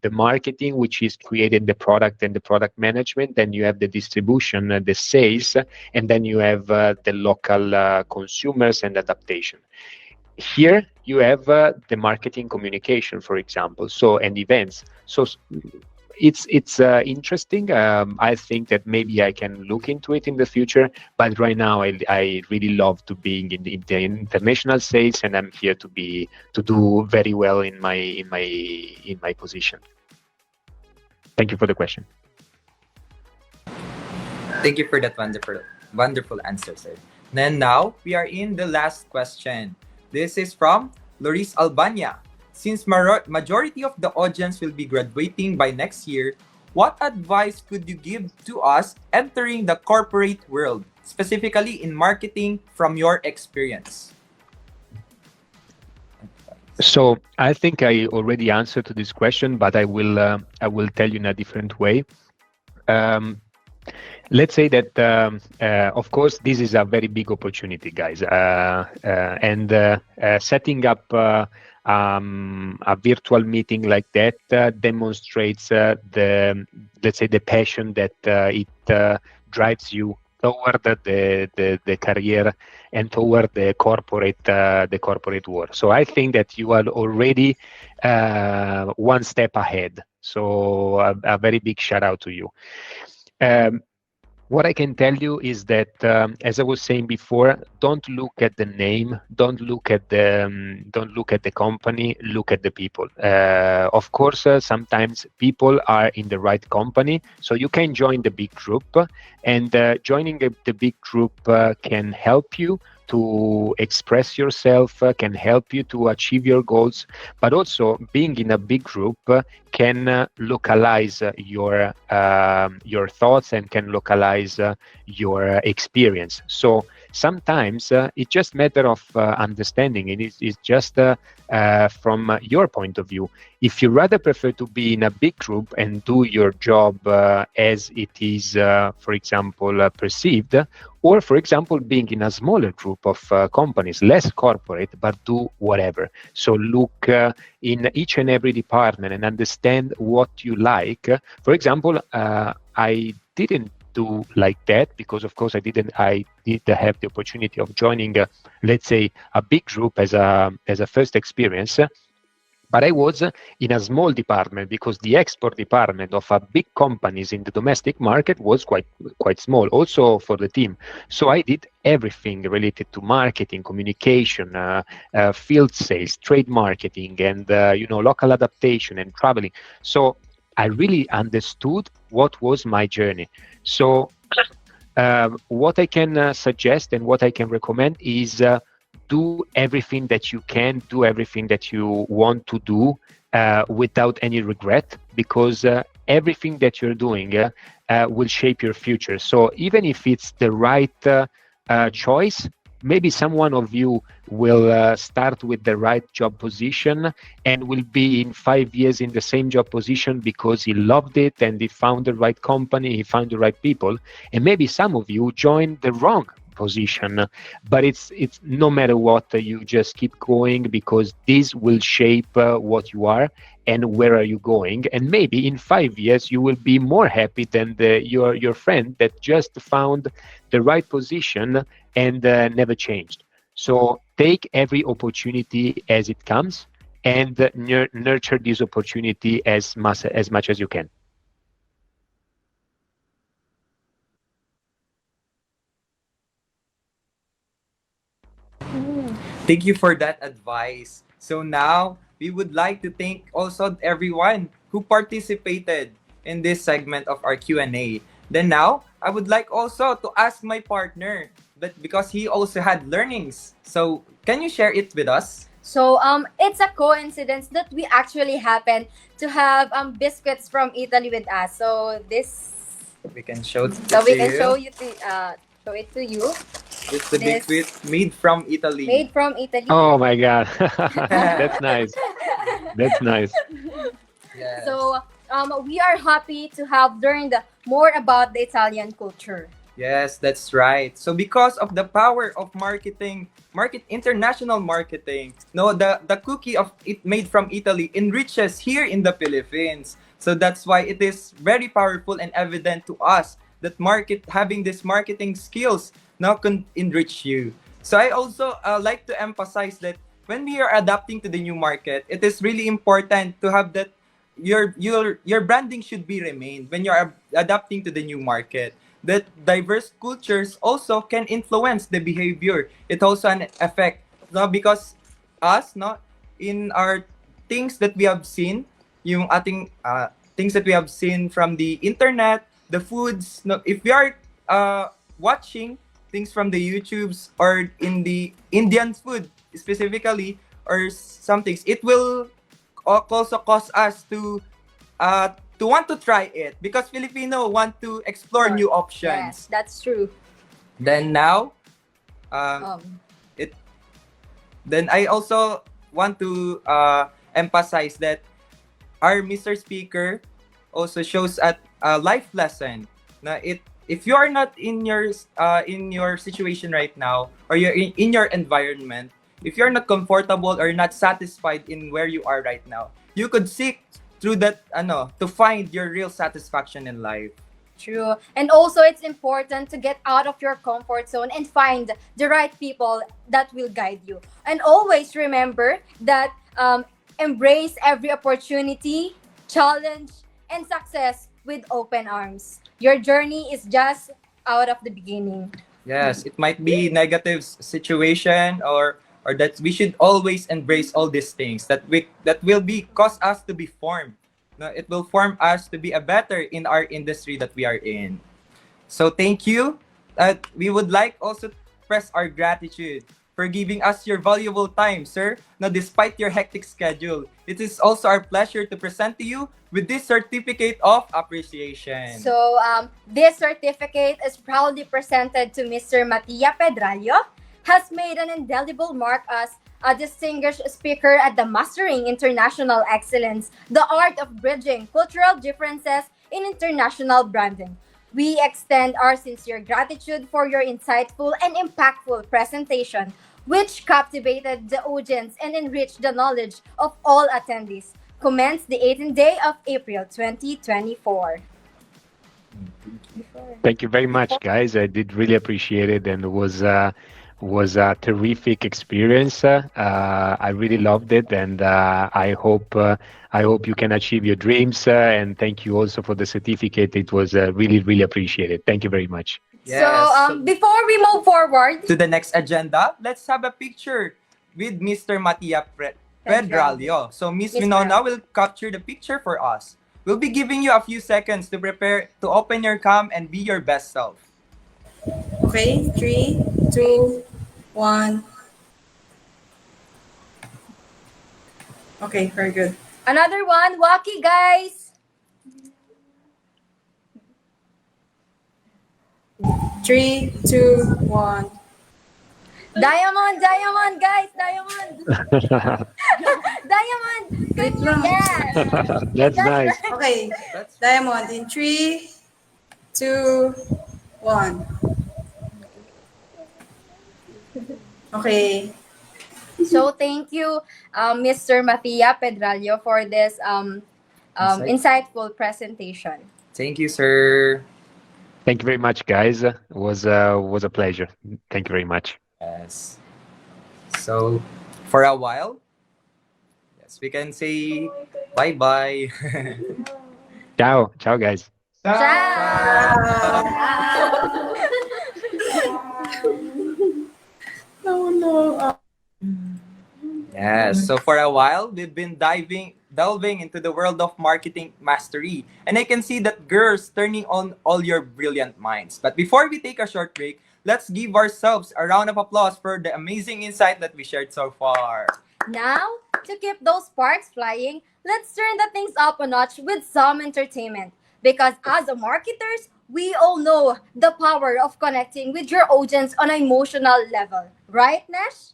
the marketing, which is creating the product and the product management. Then you have the distribution, the sales, and then you have the local consumers and adaptation. Here you have the marketing communication, for example, and events. So it's interesting. I think that maybe I can look into it in the future, but right now I really love to being in the international sales, and I'm here to do very well in my position. Thank you for the question. Thank you for that wonderful answer, sir. Then now we are in the last question. This is from Loris Albania. Since majority of the audience will be graduating by next year, what advice could you give to us entering the corporate world, specifically in marketing, from your experience? So I think I already answered to this question, but I will tell you in a different way. Let's say that, of course, this is a very big opportunity, guys, and setting up a virtual meeting like that demonstrates let's say, the passion that it drives you toward the career and toward the corporate world. So I think that you are already one step ahead. So a very big shout out to you. What I can tell you is that, as I was saying before, don't look at the name, don't look at the company, look at the people. Of course, sometimes people are in the right company, so you can join the big group, and joining the big group can help you to express yourself, can help you to achieve your goals, but also being in a big group can localize your thoughts and can localize your experience. So sometimes it's just a matter of understanding. It's just from your point of view. If you rather prefer to be in a big group and do your job as it is, for example, perceived, or, for example, being in a smaller group of companies, less corporate, but do whatever. So look in each and every department and understand what you like. For example, I didn't do like that because, of course, I did have the opportunity of joining, let's say, a big group as a first experience. But I was in a small department because the export department of a big companies in the domestic market was quite small, also for the team. So I did everything related to marketing, communication, field sales, trade marketing, and local adaptation and traveling. So I really understood what was my journey. So what I can suggest and what I can recommend is do everything that you can, do everything that you want to do without any regret, because everything that you're doing will shape your future. So even if it's the right choice, maybe someone of you will start with the right job position and will be in 5 years in the same job position because he loved it and he found the right company, he found the right people. And maybe some of you join the wrong position, but it's no matter what, you just keep going because this will shape what you are and where are you going. And maybe in 5 years you will be more happy than your friend that just found the right position and never changed. So take every opportunity as it comes and nurture this opportunity as much as you can. Thank you for that advice. So now we would like to thank also everyone who participated in this segment of our Q&A. Then now I would like also to ask my partner that because he also had learnings. So can you share it with us? So it's a coincidence that we actually happen to have biscuits from Italy with us. So this, We can show it so we to can you. show it to you. It's the this- biscuit made from Italy. Made from Italy. Oh my God, that's nice. That's nice. Yes. So we are happy to have learned more about the Italian culture. Yes, that's right. So because of the power of international marketing, no, the cookie of it made from Italy enriches here in the Philippines. So that's why it is very powerful and evident to us that having this marketing skills now can enrich you. So I also like to emphasize that when we are adapting to the new market, it is really important to have that your branding should be remained when you are adapting to the new market. That diverse cultures also can influence the behavior. It also an effect, no, because us, no, in our things that we have seen, yung ating things that we have seen from the internet, the foods, no, if we are watching things from the YouTubes or in the Indian food specifically or some things, it will also cause us to want to try it because Filipino want to explore new Yes, options. that's true. Then now, Um, then I also want to emphasize that our Mr. Speaker also shows a life lesson. Na if you are not in your situation right now or you're in your environment, if you're not comfortable or not satisfied in where you are right now, you could seek through that to find your real satisfaction in life. True. And also, it's important to get out of your comfort zone and find the right people that will guide you. And always remember that embrace every opportunity, challenge, and success with open arms. Your journey is just out of the beginning. Yes, it might be negative situation or that we should always embrace all these things that will be cause us to be formed. No, it will form us to be a better in our industry that we are in. So thank you. We would like also to express our gratitude for giving us your valuable time, sir. Now, despite your hectic schedule, it is also our pleasure to present to you with this certificate of appreciation. So, this certificate is proudly presented to Mr. Matia Pedralio, has made an indelible mark as a distinguished speaker at the Mastering International Excellence, the art of bridging cultural differences in international branding. We extend our sincere gratitude for your insightful and impactful presentation, which captivated the audience and enriched the knowledge of all attendees. Commenced the 18th day of April 2024. Thank you very much, guys. I did really appreciate it, and it was a terrific experience. I really loved it, and I hope you can achieve your dreams. And thank you also for the certificate. It was really appreciated. Thank you very much. Yes, So, before we move forward, to the next agenda, let's have a picture with Mr. Matia Pedralio. So Miss Miss Winona will capture the picture for us. We'll be giving you a few seconds to prepare to open your cam and be your best self. Okay, 3, 2, 1. Okay, very good. another one, Waki guys. 3, 2, 1. Diamond, diamond, guys, diamond. Diamond. Wait lang. Yes. That's nice. right. Okay. Diamond in 3, 2, 1. Okay. So thank you, Mr. Mathia Pedralio, for this insightful presentation. Thank you, sir. Thank you very much, guys. It was a pleasure. Thank you very much. Yes. So, for a while, yes, we can say bye-bye. Ciao, ciao, guys. No, no. Yes. So for a while, we've been delving into the world of marketing mastery. And I can see that girls turning on all your brilliant minds. But before we take a short break, let's give ourselves a round of applause for the amazing insight that we shared so far. Now, to keep those sparks flying, let's turn the things up a notch with some entertainment. Because as a marketers, we all know the power of connecting with your audience on an emotional level. Right, Nash?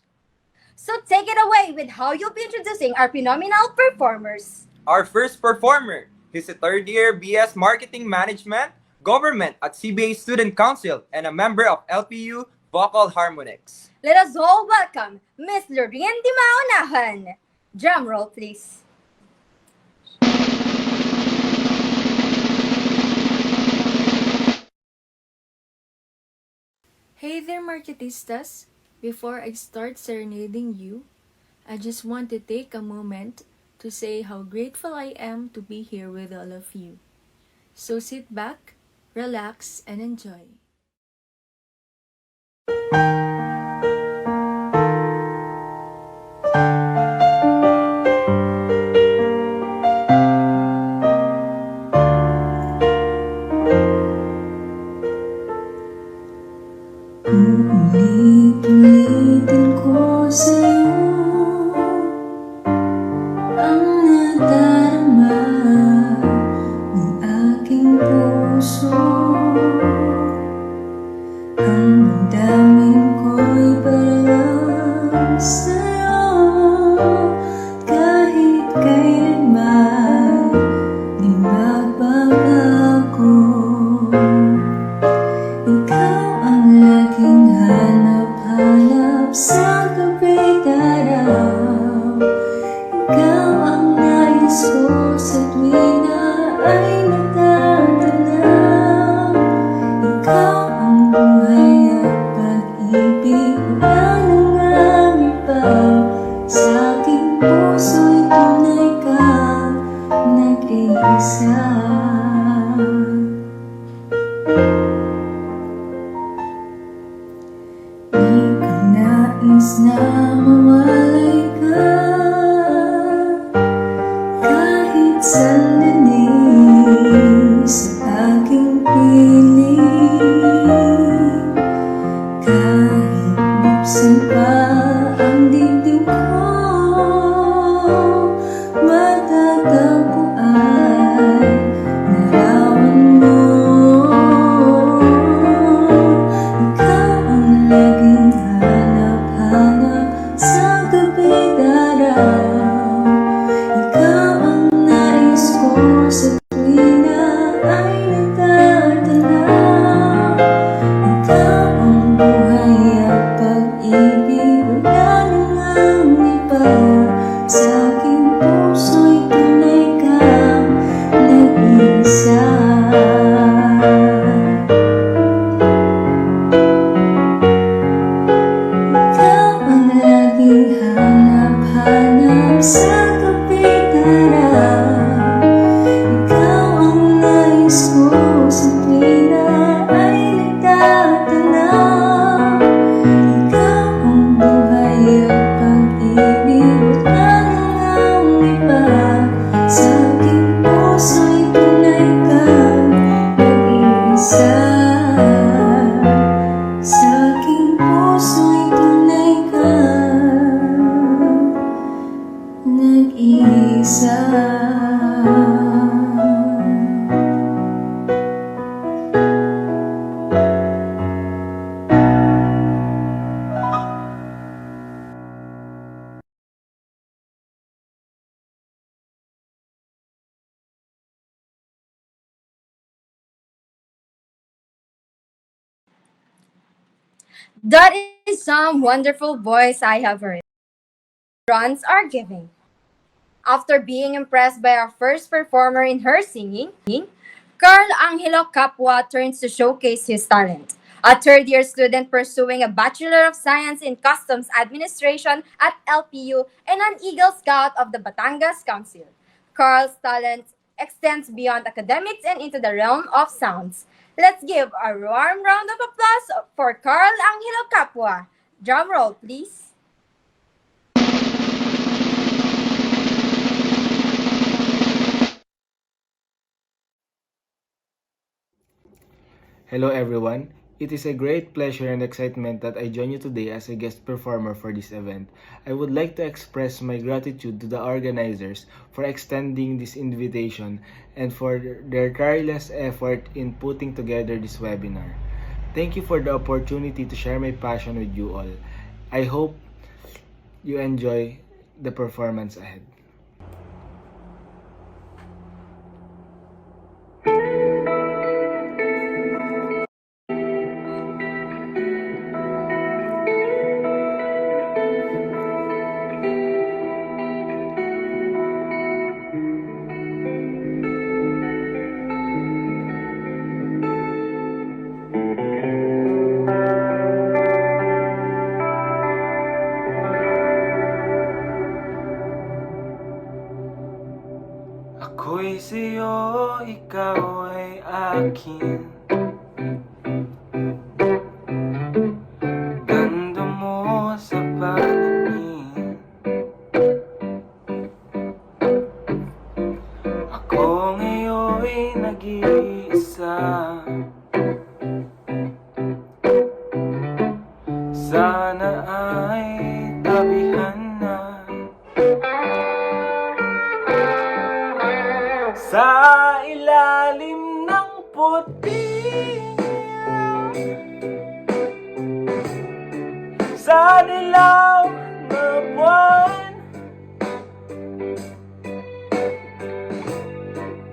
So take it away with how you'll be introducing our phenomenal performers. Our first performer, he's a third-year BS Marketing Management, Government at CBA Student Council, and a member of LPU Vocal Harmonics. Let us all welcome Miss Lorraine Di Maunahan. Drum roll, please. Hey there, Marketistas! Before I start serenading you, I just want to take a moment to say how grateful I am to be here with all of you. So sit back, relax, and enjoy. Ulit-ulitin ko sa'yo ang nadarama ng aking puso. Ang damdamin ko'y parang sa'yo, kahit kailanman di magbabago. Ikaw ang laging hanap-hanap sa gabi't araw. Ikaw ang nais ko sa tuwing na ay natatanaw. That is some wonderful voice I have heard. Runs are giving. After being impressed by our first performer in her singing, Carl Angelo Capua turns to showcase his talent. A third year student pursuing a Bachelor of Science in Customs Administration at LPU and an Eagle Scout of the Batangas Council. Carl's talent extends beyond academics and into the realm of sounds. Let's give a warm round of applause for Carl Angelo Capua. Drum roll, please. Hello everyone. It is a great pleasure and excitement that I join you today as a guest performer for this event. I would like to express my gratitude to the organizers for extending this invitation and for their tireless effort in putting together this webinar. Thank you for the opportunity to share my passion with you all. I hope you enjoy the performance ahead. Ako'y sa'yo, ikaw ay akin. Ganda mo sa pananim. Ako ngayon'y nag-iisa. Sana ay tabihan na. Sa ilalim ng puting sa dilaw na buwan,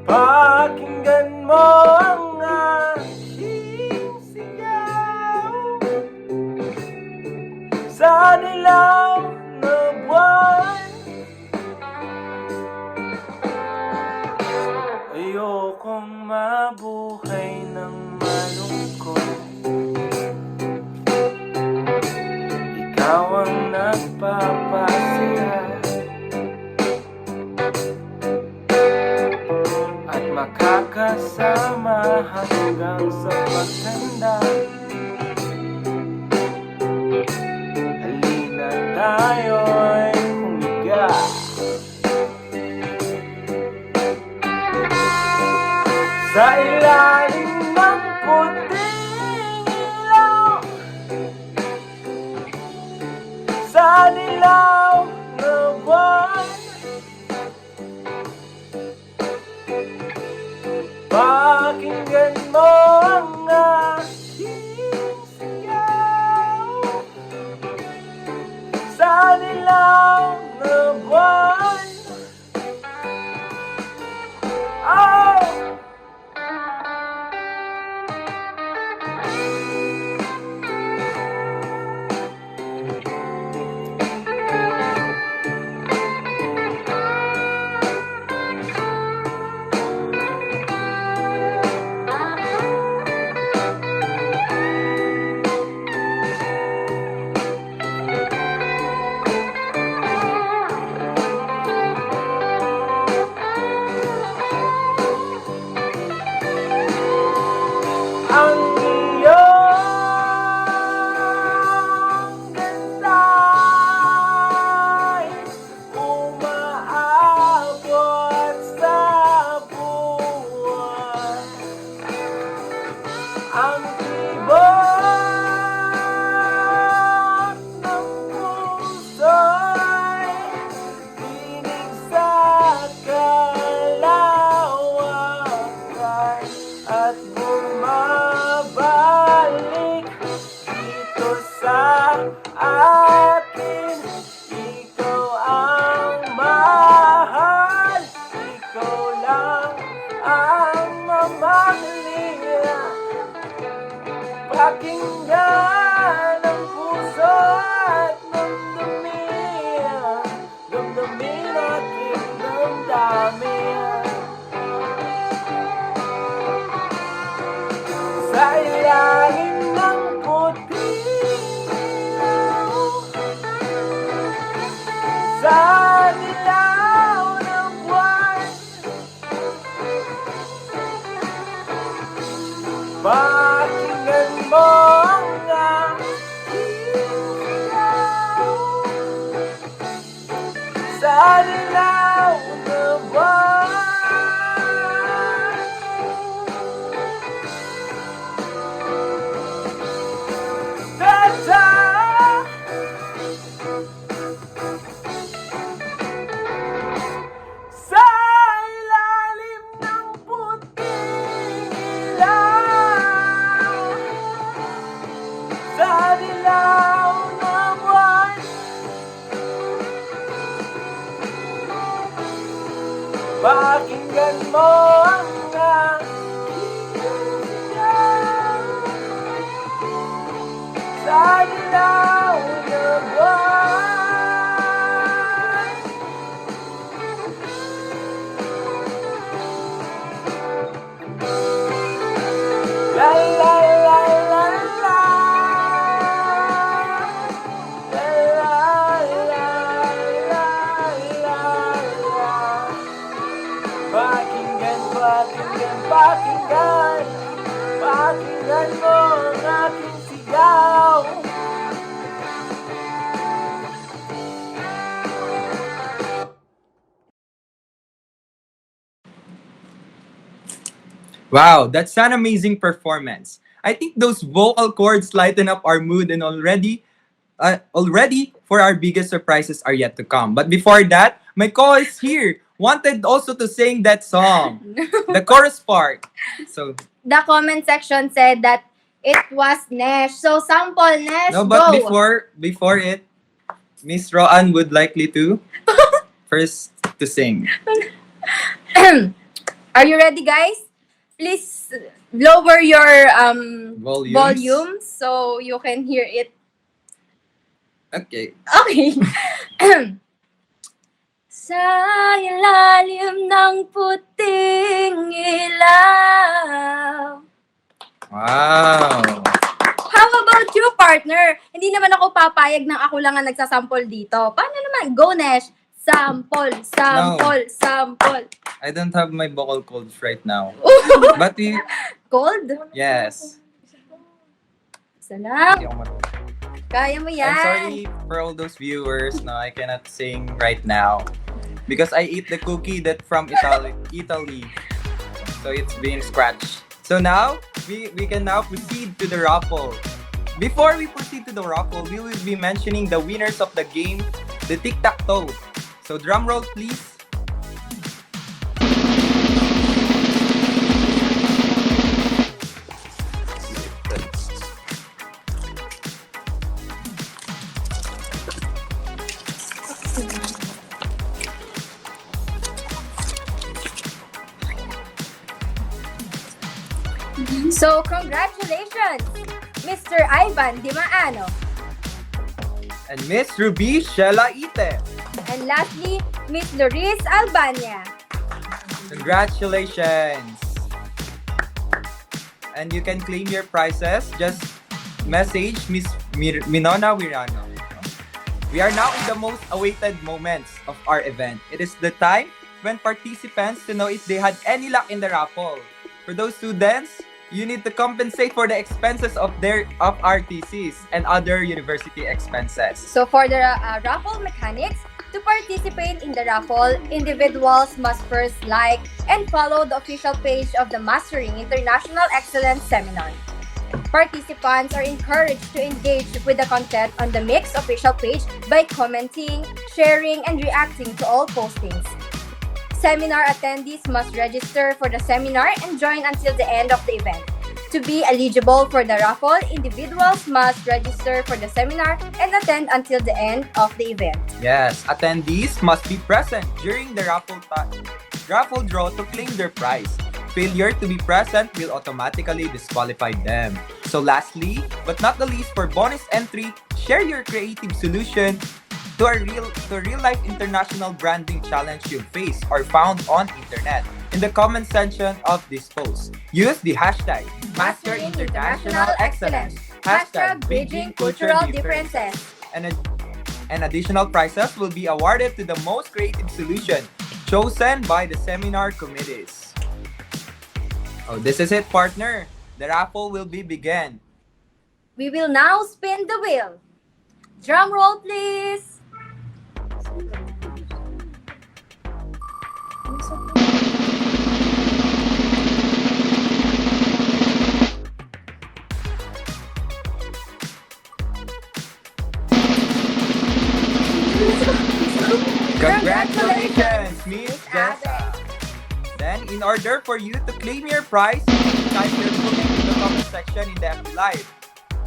pakinggan mo ang aking sigaw. Sa dilaw na buwan, ayokong mabuhay ng malungkot. Ikaw ang nagpapasaya at makakasama hanggang sa pagtanda. Halina tayo'y humiga. Sa ilalim ng puting ilaw, sa dilaw na buwan, pakinggan mo ang aking sigaw. Sa dilaw na buwan, oh! Ang iyong ganda'y umaabot sa buwan. Ang tibok ng puso'y tinig sa kalawakan at bumabalik dito sa akin. Ikaw ang mahal, ikaw lang ang mamahalin. Pakinggan sa ilalim ng puting ilaw, sa dilaw ng buwan, pakinggan mo ang aking sigaw, sa dilaw ng buwan. Ta-ta! Sa ilalim ng puting ilaw, sa dilaw ng buwan, pakinggan mo ang aking sigaw, sa dilaw ng buwan. La la la la la, la la la la la. Pakinggan, pakinggan, pakinggan, pakinggan mo ang aking sigaw. Wow, that's an amazing performance. I think those vocal cords lighten up our mood, and already for our biggest surprises are yet to come. But before that, my co-host here wanted also to sing that song, the chorus part. So The comment section said that it was Nesh. So sample, Nesh, no, but go. before it, Miss Roan would likely to first to sing. Are you ready, guys? Please lower your Volumes. volume so you can hear it. Okay. Okay. Sa ilalim ng puting ilaw. Wow. How about you, partner? Hindi naman ako papayag ng ako lang ang nagsasample dito. Paano naman? Go, Nesh. Sample, sample, sample. I don't have my vocal cords right now. But Cold? yes. Salam. Hindi ako marunong. Kaya mo yan. I'm sorry for all those viewers. No, I cannot sing right now because I eat the cookie that from Italy. So it's being scratched. So now we can now proceed to the raffle. Before we proceed to the raffle, we will be mentioning the winners of the game, the tic-tac-toe. So drum roll, please. So, congratulations, Mr. Ivan Dimaano. And Miss Ruby Shelaite. And lastly, Miss Loris Albania. Congratulations. And you can claim your prizes. Just message Miss Minona Wirano. We are now in the most awaited moments of our event. It is the time when participants to know if they had any luck in the raffle. For those students, you need to compensate for the expenses of RTCs and other university expenses. So, for the raffle mechanics, to participate in the raffle, individuals must first like and follow the official page of the Mastering International Excellence Seminar. Participants are encouraged to engage with the content on the Mix official page by commenting, sharing, and reacting to all postings. Seminar attendees must register for the seminar and join until the end of the event. To be eligible for the raffle, individuals must register for the seminar and attend until the end of the event. Yes, attendees must be present during the raffle draw to claim their prize. Failure to be present will automatically disqualify them. So lastly, but not the least, for bonus entry, share your creative solution to a real-life international branding challenge you faced or found on internet in the comment section of this post. Use the hashtag mastering international excellence. Hashtag bridging cultural differences. And additional prizes will be awarded to the most creative solution chosen by the seminar committees. Oh, this is it, partner. The raffle will be begun. We will now spin the wheel. Drum roll, please. Congratulations, Miss Jessa! Then, in order for you to claim your prize, type your full name in the comment section in the FB Live.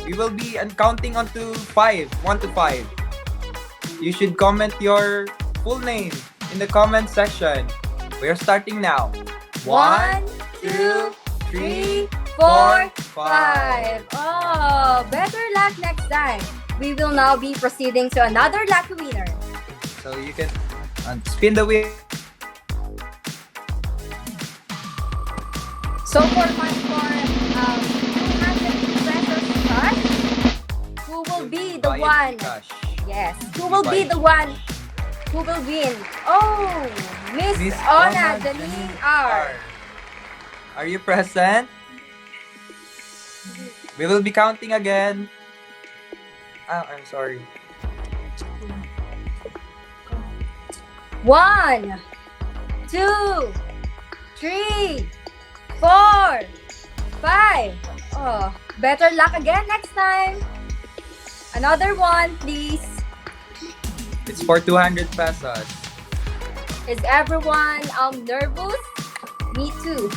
We will be counting on to 5, 1 to 5. You should comment your full name in the comment section. We are starting now. 1, 2, 3, 4, 5. Oh, better luck next time. We will now be proceeding to another lucky winner. So you can spin the wheel. So for 200 pesos cash, who will be the one? Yes, who will be the one who will win? Oh, Miss Ona Janine R. Are you present? We will be counting again. I'm sorry. 1, 2, 3, 4, 5. Oh, better luck again next time. Another one, please. It's for 200 pesos. Is everyone nervous? Me too.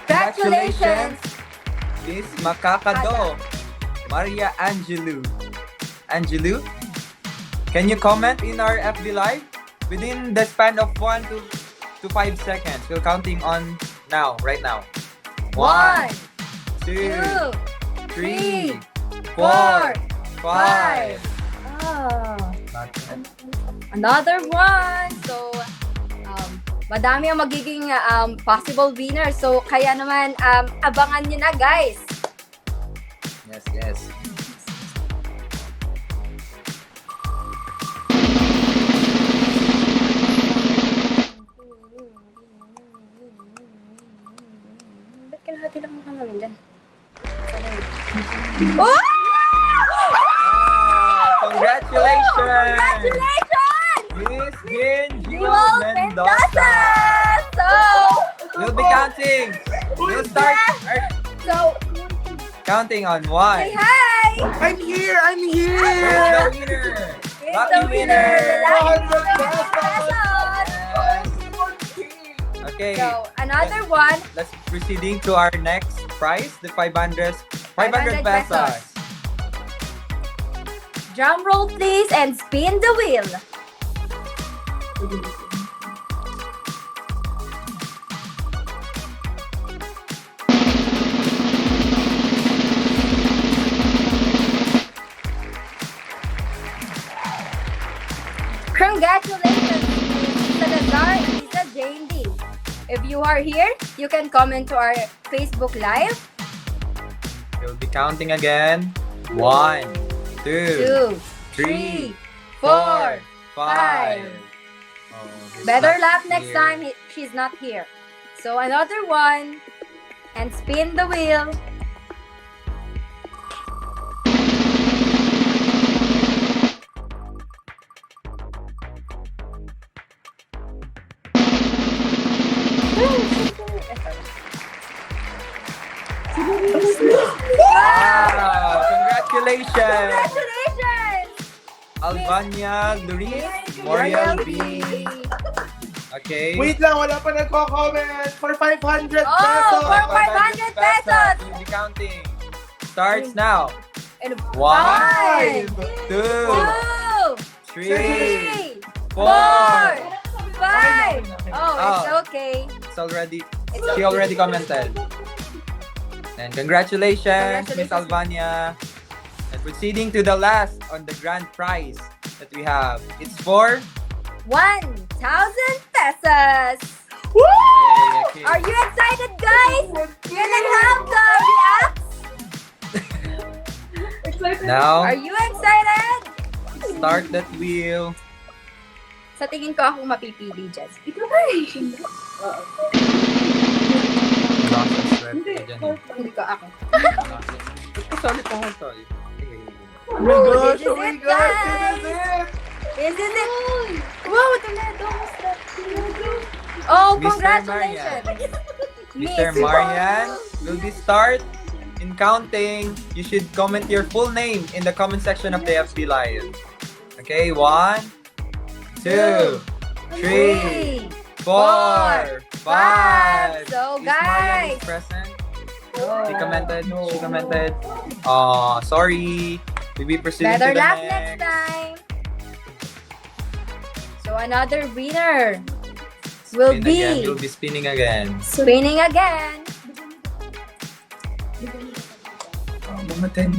Congratulations, Miss Makakado, Maria Angelou. Angelou, can you comment in our FB Live? Within the span of 1 to 5 seconds. We're counting on now, right now. 1, 2, 3, 4, 5. Oh. Another one. So, madami ang magiging possible winner. So, kaya naman, abangan nyo na, guys. Yes, yes. Ba't kalahati lang mukha namin dyan? Congratulations! Congratulations! Miss Genji Jewel Mendoza! So, We'll be counting. We'll start So, counting on 1. say hi! I'm here! I'm here! Here's the winner! Here's Lucky the winner! winner! Okay. So, another one. Let's proceeding to our next prize, the 500 pesos. Drum roll, please, and spin the wheel. Congratulations, Salazar and Lisa Jane D. If you are here, you can comment to our Facebook Live. We'll be counting again. 1, 2, 3, 4, 5. Better luck next time she's not here. So another one. And spin the wheel. Wow! Congratulations! Congratulations! Albania Luis Moriel B. Okay. Wait lang, wala pa nagko-comment for 500 pesos. Oh, for 500 pesos! We'll be counting. Starts now. And 1, 2, 3, 4. 5. Oh, it's okay. It's already. She already commented. And congratulations, Miss Albania. And proceeding to the last on the grand prize that we have. It's for 1,000 pesos. okay. Are you excited, guys? Can I have the reacts? Now, Are you excited? start that wheel. Sa tingin ko ako mapipili, Jess. Ito ba? Hindi ko ako. Solid pa ako, tol. Oh my gosh, This is oh my it, gosh, guys. this is it! This is it. Wow, Toledo. Oh, Mr. congratulations. Mr. Miss. Marian will be start in counting. You should comment your full name in the comment section of the FB Live. Okay, 1, 2, 3, 4, 5. So, Is Marian guys. present? She commented. She commented. Sorry. We will proceed to Better the luck next. next time. So, another winner will Spin be again. You'll be spinning again. spinning again. Mga 10.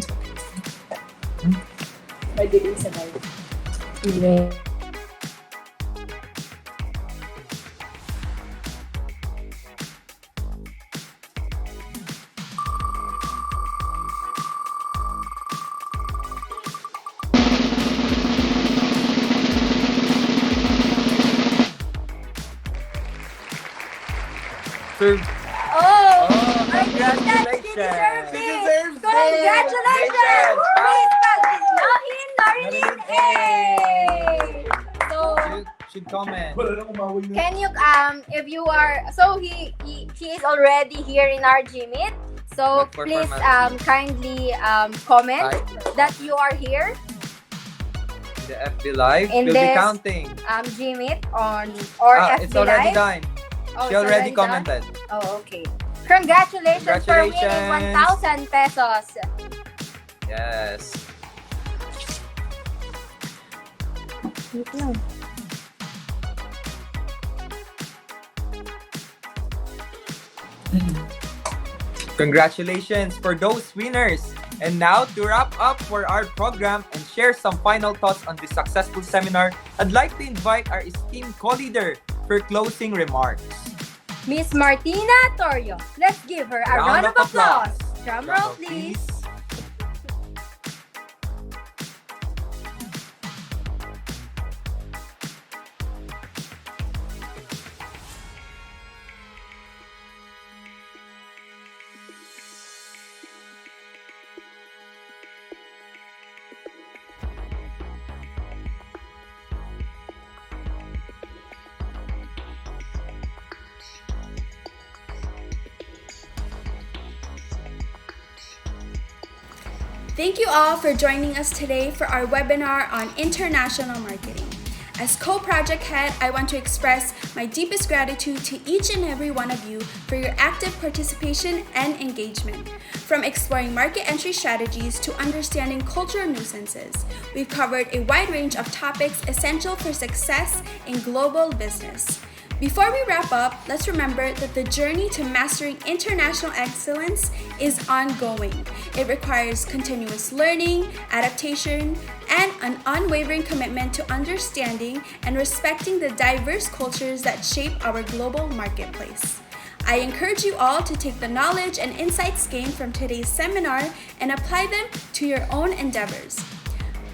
Sir, Oh, I think that congratulations. she deserves She it. deserves it. Congratulations. Please, Marin, Marilyn, hey. So, you should comment. can you if you are he is already here in our Gmeet. So But for please formality. kindly comment Hi. that you are here The FB Live. In We'll be this- counting. Gmeet on or FB It's already Live. done. Oh, She it's already done? commented. Oh, okay. Congratulations for winning Congratulations. 1,000 pesos. Yes. Wait lang. Congratulations for those winners. And now to wrap up for our program and share some final thoughts on this successful seminar, I'd like to invite our esteemed co-leader for closing remarks. Miss Martina Torrio. Let's give her a round of applause. Drum roll, please. Thank you all for joining us today for our webinar on international marketing. As co-project head, I want to express my deepest gratitude to each and every one of you for your active participation and engagement. From exploring market entry strategies to understanding cultural nuisances, we've covered a wide range of topics essential for success in global business. Before we wrap up, let's remember that the journey to mastering international excellence is ongoing. It requires continuous learning, adaptation, and an unwavering commitment to understanding and respecting the diverse cultures that shape our global marketplace. I encourage you all to take the knowledge and insights gained from today's seminar and apply them to your own endeavors.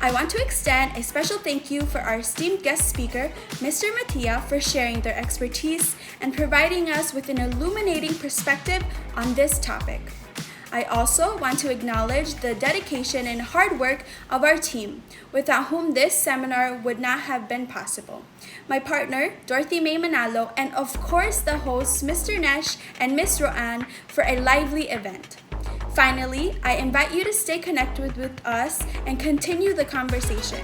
I want to extend a special thank you for our esteemed guest speaker, Mr. Mattia, for sharing their expertise and providing us with an illuminating perspective on this topic. I also want to acknowledge the dedication and hard work of our team, without whom this seminar would not have been possible. My partner, Dorothy May Manalo, and of course the hosts, Mr. Nesh and Miss Roanne, for a lively event. Finally, I invite you to stay connected with us and continue the conversation.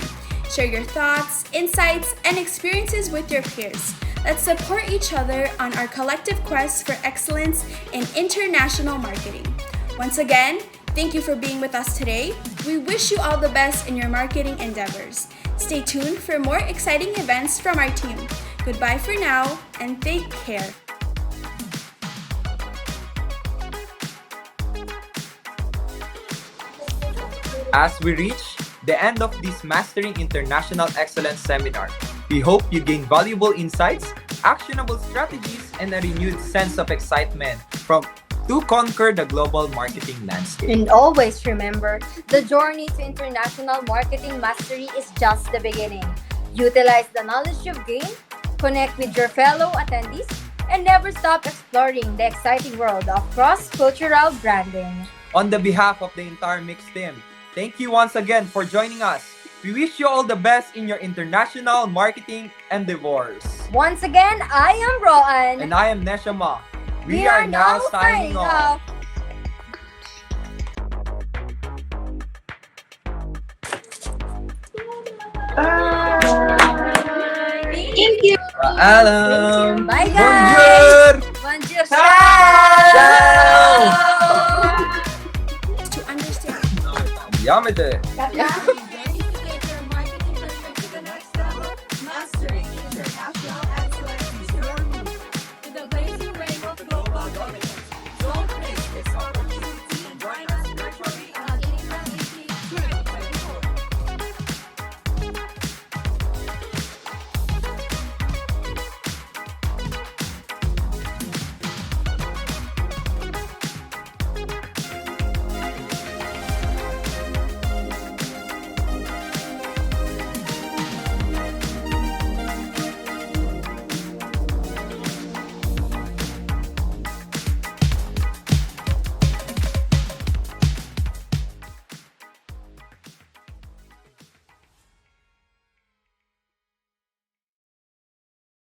Share your thoughts, insights, and experiences with your peers. Let's support each other on our collective quest for excellence in international marketing. Once again, thank you for being with us today. We wish you all the best in your marketing endeavors. Stay tuned for more exciting events from our team. Goodbye for now, and take care. As we reach the end of this Mastering International Excellence seminar, we hope you gain valuable insights, actionable strategies, and a renewed sense of excitement to conquer the global marketing landscape. And always remember, the journey to international marketing mastery is just the beginning. Utilize the knowledge you've gained, connect with your fellow attendees, and never stop exploring the exciting world of cross-cultural branding. On the behalf of the entire Mix team, thank you once again for joining us. We wish you all the best in your international marketing endeavors. Once again, I am Roan. And I am Neshama. We are now signing off. Thank you. Paalam. Bye guys. Bonjour. Bonjour. Ciao. To understand. Yamete. Ciao.